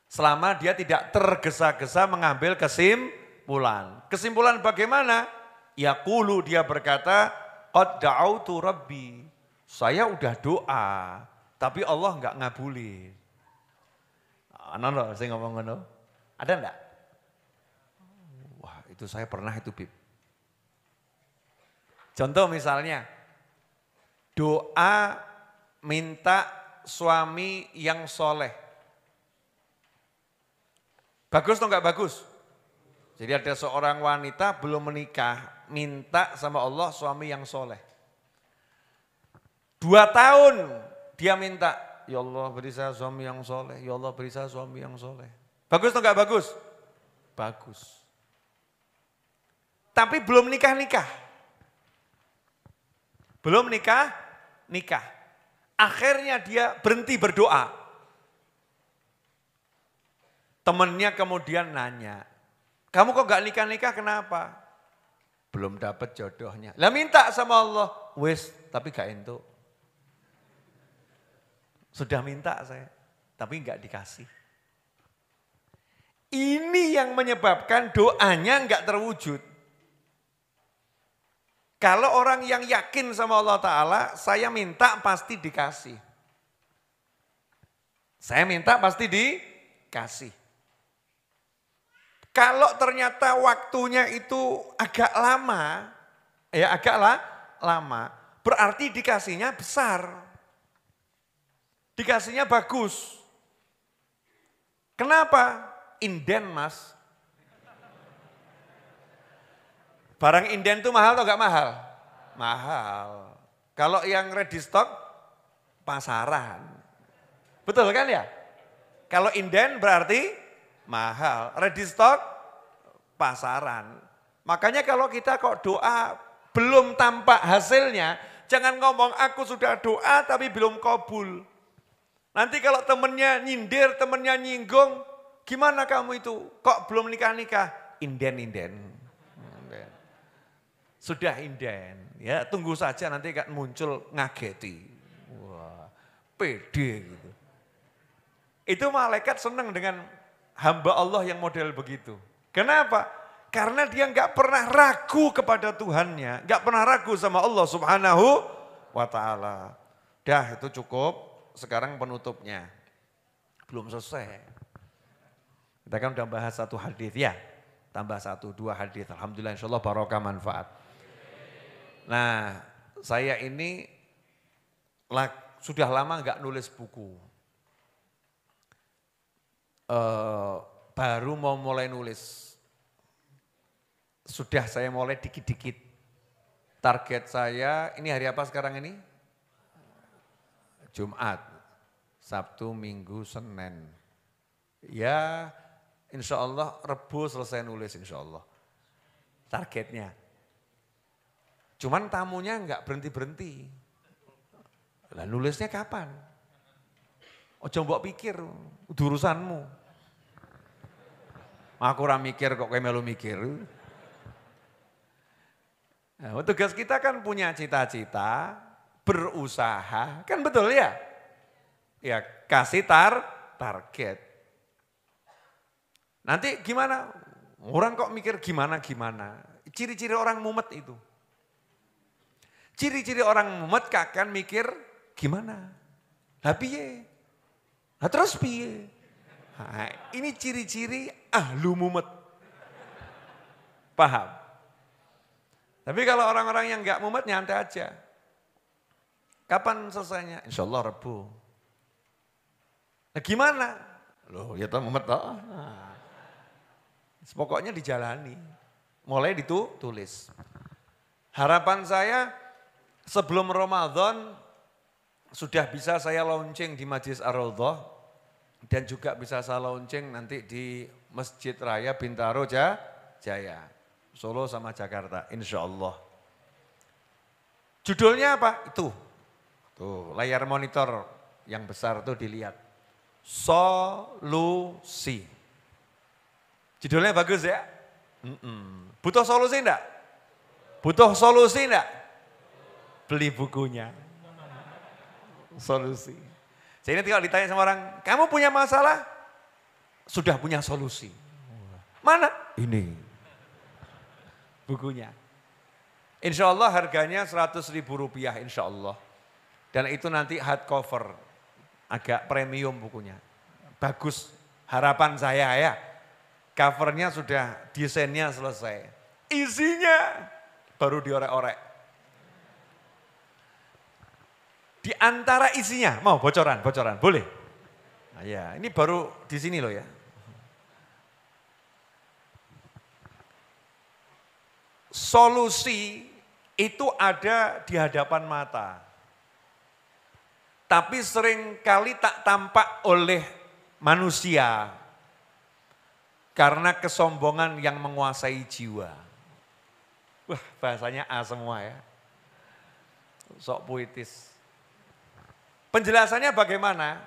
Selama dia tidak tergesa-gesa mengambil kesimpulan. Kesimpulan bagaimana? Yaqulu, dia berkata, qad da'autu rabbi. Saya udah doa, tapi Allah enggak ngabulin. Ana lho sing ngomong ngono? Ada enggak? Wah, itu saya pernah itu, Bib. Contoh misalnya, doa minta suami yang soleh. Bagus atau enggak bagus? Jadi ada seorang wanita belum menikah, minta sama Allah suami yang soleh. 2 tahun dia minta, ya Allah beri saya suami yang soleh, ya Allah beri saya suami yang soleh. Bagus atau enggak bagus? Bagus. Tapi belum nikah-nikah. Belum nikah. Akhirnya dia berhenti berdoa. Temennya kemudian nanya, kamu kok gak nikah-nikah kenapa? Belum dapat jodohnya. Lah minta sama Allah, wis tapi gak entuk. Sudah minta saya, tapi gak dikasih. Ini yang menyebabkan doanya gak terwujud. Kalau orang yang yakin sama Allah Ta'ala, saya minta pasti dikasih. Saya minta pasti dikasih. Kalau ternyata waktunya itu agak lama, lama, berarti dikasihnya besar. Dikasihnya bagus. Kenapa? Inden, Mas. Barang inden itu mahal atau enggak mahal? Mahal. Kalau yang ready stock, pasaran. Betul kan ya? Kalau inden berarti mahal, ready stock, pasaran. Makanya kalau kita kok doa belum tampak hasilnya, jangan ngomong aku sudah doa tapi belum kabul. Nanti kalau temennya nyindir, temennya nyinggung, gimana kamu itu? Kok belum nikah-nikah? Inden. Sudah inden, ya tunggu saja nanti kan muncul ngageti. Wah, pede gitu. Itu malaikat senang dengan hamba Allah yang model begitu. Kenapa? Karena dia nggak pernah ragu kepada Tuhannya, nggak pernah ragu sama Allah Subhanahu wa Ta'ala. Dah itu cukup. Sekarang penutupnya. Belum selesai. Kita kan udah bahas 1 hadis ya. Tambah 1, 2 hadis. Alhamdulillah insyaallah barokah manfaat. Nah, saya ini sudah lama nggak nulis buku. Baru mau mulai nulis. Sudah saya mulai dikit-dikit. Target saya, ini hari apa sekarang ini? Jumat, Sabtu, Minggu, Senin. Ya insya Allah Rebu selesai nulis insya Allah. Targetnya. Cuman tamunya enggak berhenti-berhenti. Lah nulisnya kapan? Ojo mbok pikir, urusanmu. Aku ora mikir kok kowe melu mikir. Tugas kita kan punya cita-cita, berusaha, kan betul ya? Ya kasih target. Nanti gimana? Orang kok mikir gimana-gimana. Ciri-ciri orang mumet itu. Ciri-ciri orang mumet akan mikir gimana? Lah piye? Lah terus piye? Nah, ini ciri-ciri ahlu mumet. Paham? Tapi kalau orang-orang yang enggak mumet nyantai aja. Kapan selesainya? Insya Allah Rabu. Nah gimana? Loh ya toh mumet toh. Nah, pokoknya dijalani. Mulai ditulis. Harapan saya sebelum Ramadan sudah bisa saya launching di Majelis Ar-Raudhah dan juga bisa saya launching nanti di Masjid Raya Bintaro Jaya, Solo sama Jakarta, insya Allah. Judulnya apa? Itu. Tuh, layar monitor yang besar tuh dilihat. Solusi. Judulnya bagus ya? Butuh solusi enggak? Butuh solusi enggak? Beli bukunya. Solusi. Jadi nanti kalau ditanya sama orang, kamu punya masalah? Sudah punya solusi. Mana? Ini. Bukunya. Insya Allah harganya Rp100.000 insya Allah. Dan itu nanti hardcover. Agak premium bukunya. Bagus. Harapan saya ya. Covernya sudah, desainnya selesai. Isinya baru diorek-orek. Di antara isinya, mau bocoran, boleh? Nah, ya, ini baru di sini loh ya. Solusi itu ada di hadapan mata. Tapi seringkali tak tampak oleh manusia. Karena kesombongan yang menguasai jiwa. Wah, bahasanya A semua ya. Sok puitis. Penjelasannya bagaimana?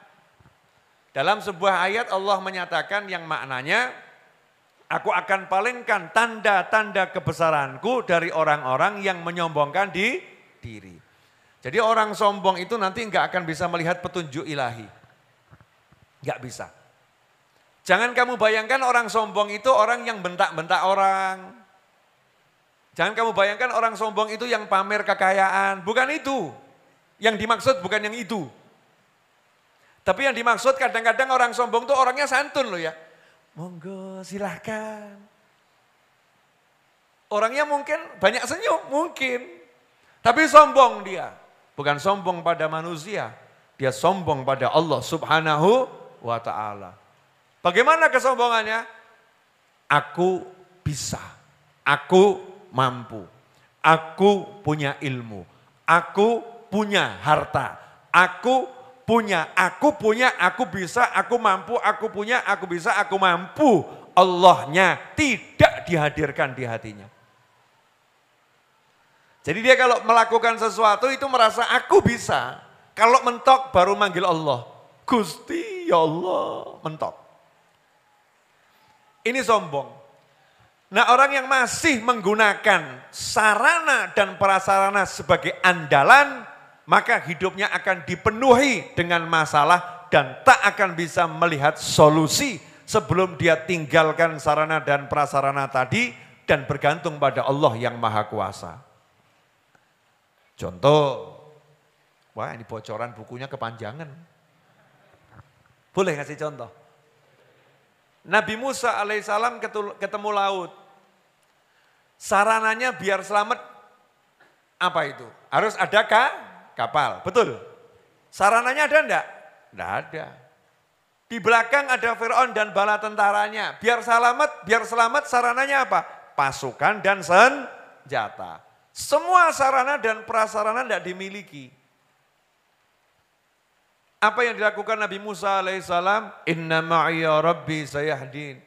Dalam sebuah ayat Allah menyatakan yang maknanya, aku akan palingkan tanda-tanda kebesaranku dari orang-orang yang menyombongkan diri. Jadi orang sombong itu nanti enggak akan bisa melihat petunjuk ilahi. Enggak bisa. Jangan kamu bayangkan orang sombong itu orang yang bentak-bentak orang. Jangan kamu bayangkan orang sombong itu yang pamer kekayaan. Bukan itu. Yang dimaksud bukan yang itu. Tapi yang dimaksud kadang-kadang orang sombong itu orangnya santun loh ya. Monggo silahkan. Orangnya mungkin banyak senyum, mungkin. Tapi sombong dia. Bukan sombong pada manusia. Dia sombong pada Allah Subhanahu wa ta'ala. Bagaimana kesombongannya? Aku bisa. Aku mampu. Aku punya ilmu. Aku punya harta. Aku punya, aku bisa, aku mampu, aku punya, aku bisa, aku mampu. Allahnya tidak dihadirkan di hatinya. Jadi dia kalau melakukan sesuatu itu merasa aku bisa. Kalau mentok baru manggil Allah. Gusti ya Allah, mentok. Ini sombong. Nah orang yang masih menggunakan sarana dan prasarana sebagai andalan, maka hidupnya akan dipenuhi dengan masalah dan tak akan bisa melihat solusi sebelum dia tinggalkan sarana dan prasarana tadi dan bergantung pada Allah yang Maha Kuasa. Contoh, wah ini bocoran bukunya kepanjangan. Boleh ngasih contoh? Nabi Musa alaihissalam ketemu laut. Sarananya biar selamat apa itu? Harus ada kapal, betul? Sarananya ada enggak? Enggak ada. Di belakang ada Fir'aun dan bala tentaranya. Biar selamat sarananya apa? Pasukan dan senjata. Semua sarana dan prasarana tidak dimiliki. Apa yang dilakukan Nabi Musa alaihissalam? Inna ma'iya rabbi sayahdin.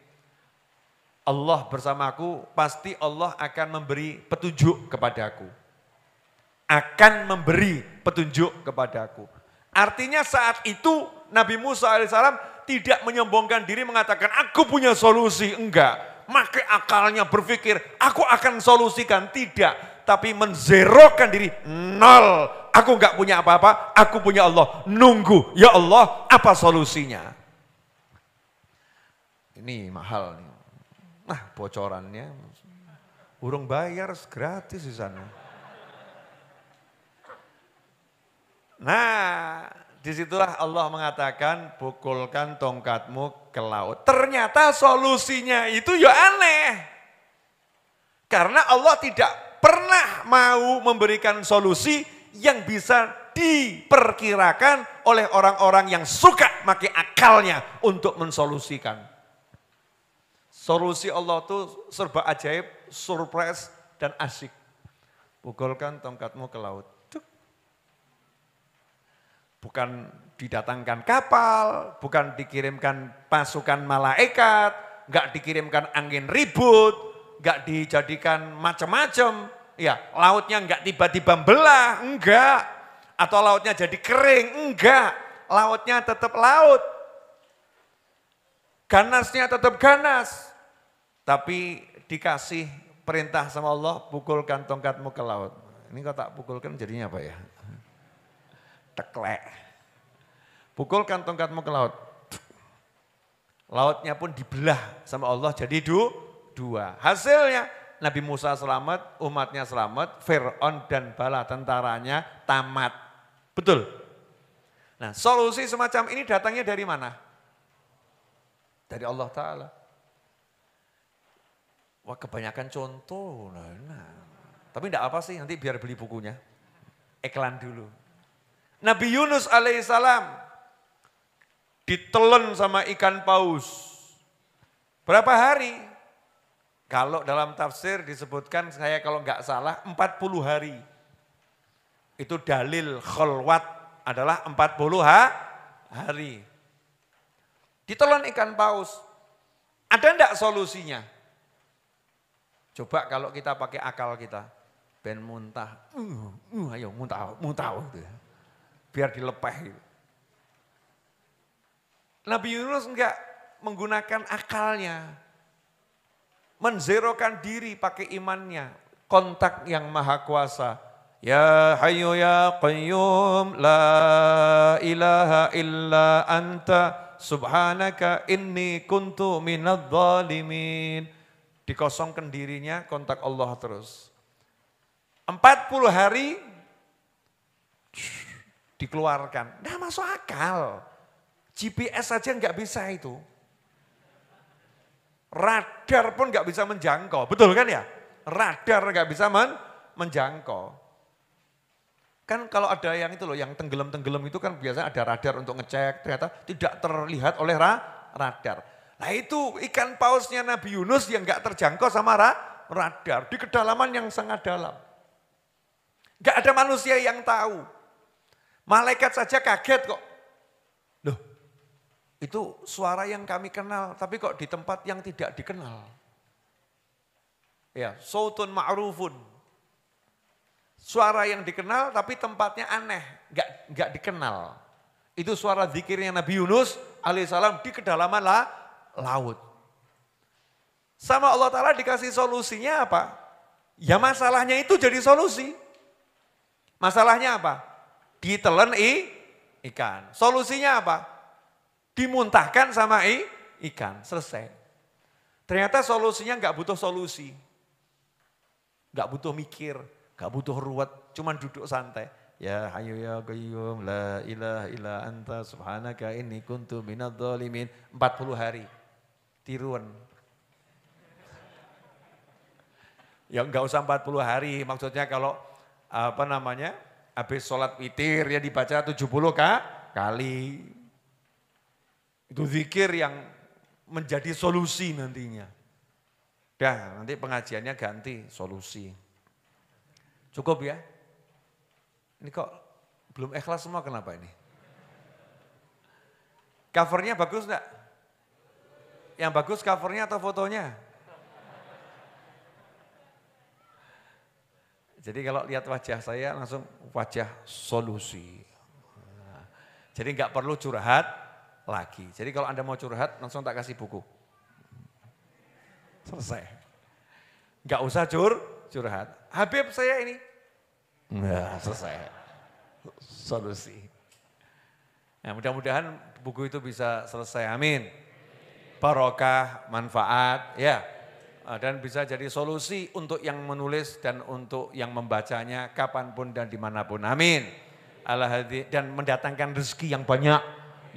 Allah bersamaku, pasti Allah akan memberi petunjuk kepadaku. Akan memberi petunjuk kepadaku. Artinya saat itu Nabi Musa alaihissalam tidak menyombongkan diri mengatakan aku punya solusi. Enggak. Pakai akalnya berpikir aku akan solusikan. Tidak. tapi menzerokan diri, nol. Aku nggak punya apa-apa, aku punya Allah. Nunggu, ya Allah, apa solusinya? Ini mahal nih. Nah, bocorannya urung bayar gratis di sana. Nah, disitulah Allah mengatakan pukulkan tongkatmu ke laut. Ternyata solusinya itu ya aneh. Karena Allah tidak pernah mau memberikan solusi yang bisa diperkirakan oleh orang-orang yang suka pakai akalnya untuk mensolusikan. Solusi Allah itu serba ajaib, surprise, dan asyik. Pukulkan tongkatmu ke laut. Bukan didatangkan kapal, bukan dikirimkan pasukan malaikat, enggak dikirimkan angin ribut, enggak dijadikan macam-macam. Ya, lautnya enggak tiba-tiba belah, enggak. Atau lautnya jadi kering, enggak. Lautnya tetap laut. Ganasnya tetap ganas. Tapi dikasih perintah sama Allah, pukulkan tongkatmu ke laut. Ini kalau tak pukulkan jadinya apa ya? Teklek. Pukulkan tongkatmu ke laut. Lautnya pun dibelah sama Allah jadi dua. Hasilnya Nabi Musa selamat, umatnya selamat, Fir'aun dan bala tentaranya tamat. Betul? Nah, solusi semacam ini datangnya dari mana? Dari Allah Ta'ala. Wah, kebanyakan contoh. Nah. Tapi enggak apa sih, nanti biar beli bukunya. Iklan dulu. Nabi Yunus alaihissalam ditelan sama ikan paus. Berapa hari? Kalau dalam tafsir disebutkan, saya kalau enggak salah 40 hari. Itu dalil kholwat adalah 40 hari. Ditelan ikan paus. Ada enggak solusinya? Coba kalau kita pakai akal kita. Ben muntah. Ayo muntah gitu ya. Biar dilepeh gitu. Nabi Yunus enggak menggunakan akalnya. Menzerokan diri pakai imannya. Kontak yang maha kuasa. Ya Hayyu ya Qayyum la ilaha illa anta subhanaka inni kuntu minadh dhalimin. Dikosongkan dirinya, kontak Allah terus. 40 hari dikeluarkan. Nah, masuk akal. GPS saja nggak bisa itu. Radar pun nggak bisa menjangkau. Betul kan ya? Radar nggak bisa menjangkau. Kan kalau ada yang itu loh, yang tenggelam-tenggelam itu kan biasanya ada radar untuk ngecek. Ternyata tidak terlihat oleh radar. Nah itu ikan pausnya Nabi Yunus yang nggak terjangkau sama radar. Di kedalaman yang sangat dalam. Nggak ada manusia yang tahu. Malaikat saja kaget kok. Loh, itu suara yang kami kenal, tapi kok di tempat yang tidak dikenal. Ya, sautun ma'rufun. Suara yang dikenal tapi tempatnya aneh, nggak dikenal. Itu suara zikirnya Nabi Yunus alaihissalam di kedalaman laut. Sama Allah Ta'ala dikasih solusinya apa? Ya masalahnya itu jadi solusi. Masalahnya apa? Ditelan ikan. Solusinya apa? Dimuntahkan sama ikan. Selesai. Ternyata solusinya nggak butuh solusi. Nggak butuh mikir. Nggak butuh ruwet. Cuman duduk santai. Ya Hayyu ya Qayyum la ilaha illa anta subhanaka inni kuntu minadh dhalimin. 40 hari. Tiruan. Ya nggak usah 40 hari. Maksudnya kalau apa namanya? Habis sholat witir ya dibaca 70 kali. Itu zikir yang menjadi solusi nantinya. Dah nanti pengajiannya ganti solusi. Cukup ya? Ini kok belum ikhlas semua kenapa ini? Covernya bagus enggak? Yang bagus covernya atau fotonya? Jadi kalau lihat wajah saya langsung wajah solusi. Jadi nggak perlu curhat lagi. Jadi kalau Anda mau curhat langsung tak kasih buku. Selesai. Nggak usah curhat. Habib saya ini. Nah, selesai. Solusi. Nah, mudah-mudahan buku itu bisa selesai. Amin. Barokah, manfaat, ya. Dan bisa jadi solusi untuk yang menulis dan untuk yang membacanya kapanpun dan dimanapun. Amin. Dan mendatangkan rezeki yang banyak,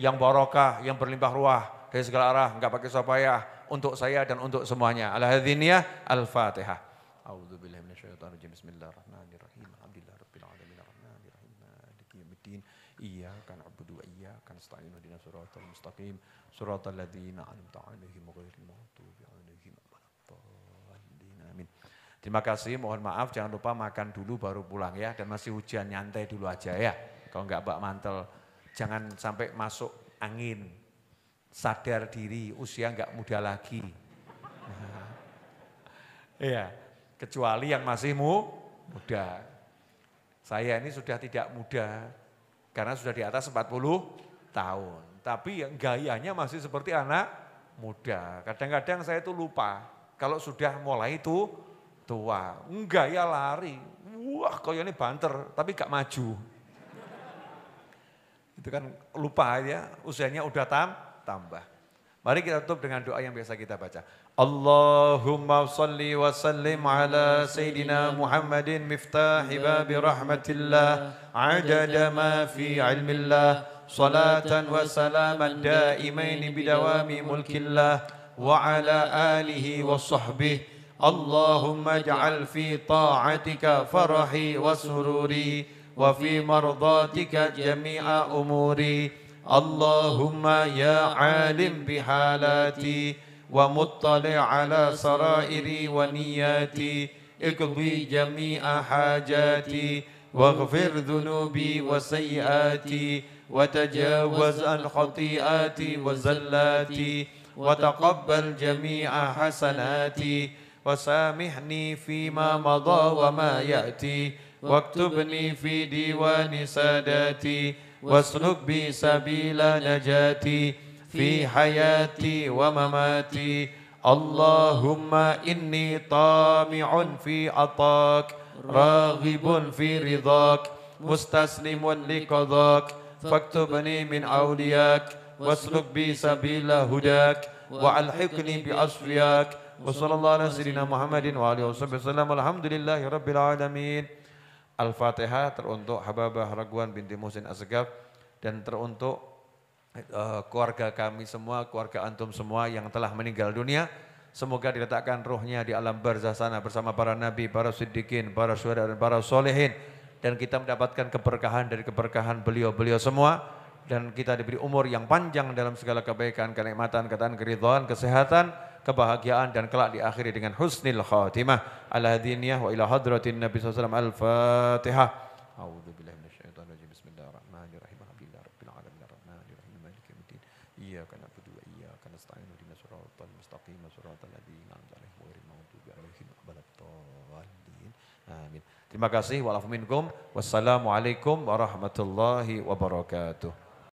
yang barokah, yang berlimpah ruah dari segala arah, enggak pakai susah untuk saya dan untuk semuanya. Al-Hadiniyah, Al-Fatihah. A'udzubillahi minasyaitonirrajim. Bismillahirrahmanirrahim. Alhamdulillahirabbil alamin arrahmanirrahim maliki yaumiddin. Iyyaka na'budu wa iyyaka nasta'in ihdinas siratal mustaqim. Siratal ladzina an'amta 'alaihim ghairil maghdubi 'alaihim waladdallin. Amin. Terima kasih, mohon maaf jangan lupa makan dulu baru pulang ya, dan masih hujan nyantai dulu aja ya. Kalau enggak bak mantel, jangan sampai masuk angin. Sadar diri, usia enggak muda lagi. Iya, kecuali yang masih muda. Saya ini sudah tidak muda karena sudah di atas 40 tahun. Tapi yang gayanya masih seperti anak muda. Kadang-kadang saya itu lupa kalau sudah mulai itu tua. Gaya lari, wah kayaknya banter tapi gak maju. Itu kan lupa ya, usianya udah tambah. Mari kita tutup dengan doa yang biasa kita baca. Allahumma salli wa sallim ala Sayyidina Muhammadin miftahi babi rahmatillah adada ma fi ilmillah salatan wa salaman daimain bidawami mulkillah wa ala alihi wa sahbihi Allahumma ja'al fi ta'atika farahi wa sururi wa fi mardatika jami'a umuri Allahumma ya alim bihalati wa muttali' ala sarairi wa niyati iqdi jami'a hajati waghfir dhunubi wa sayyiati wa tajawaz an khati'ati wa zallati wa taqabbal jami'a hasanati wa samihni fima madha wa ma ya'ti waktubni fi diwani sadati wasluk bi sabila najati fi hayati wa mamati Allahumma inni tami'un fi atak raghibun fi ridhak mustaslimun li qadak faktubni min awliyak wasluk bi sabila hudak wa alhiqni bi asfiyak wa sallallahu ala sayyidina Muhammadin wa alihi wasallam alhamdulillahi rabbil alamin. Al-Fatihah teruntuk Hababah Raguan binti Muhsin Asgaf dan teruntuk keluarga kami semua, keluarga antum semua yang telah meninggal dunia. Semoga diletakkan ruhnya di alam barzah sana bersama para nabi, para siddiqin, para syuhada dan para solehin. Dan kita mendapatkan keberkahan dari keberkahan beliau-beliau semua. Dan kita diberi umur yang panjang dalam segala kebaikan, kenikmatan, keridhaan, kesehatan, kebahagiaan dan kelak diakhiri dengan husnul khatimah. Al-Hadiniyah wa ila hadratin Nabi SAW. Al-Fatihah. A'udzubillahi minasyaitonirrajim. Bismillahirrahmanirrahim. Alhamdulillahirabbil alamin arrahmanirrahim maliki yaumiddin. Iyyaka na'budu wa iyyaka nasta'in ihdinas siratal mustaqim siratal ladzina an'amta 'alaihim ghairil maghdubi 'alaihim waladdallin. Amin. Terima kasih. Wa'alaikum minkum. Wassalamualaikum warahmatullahi wabarakatuh.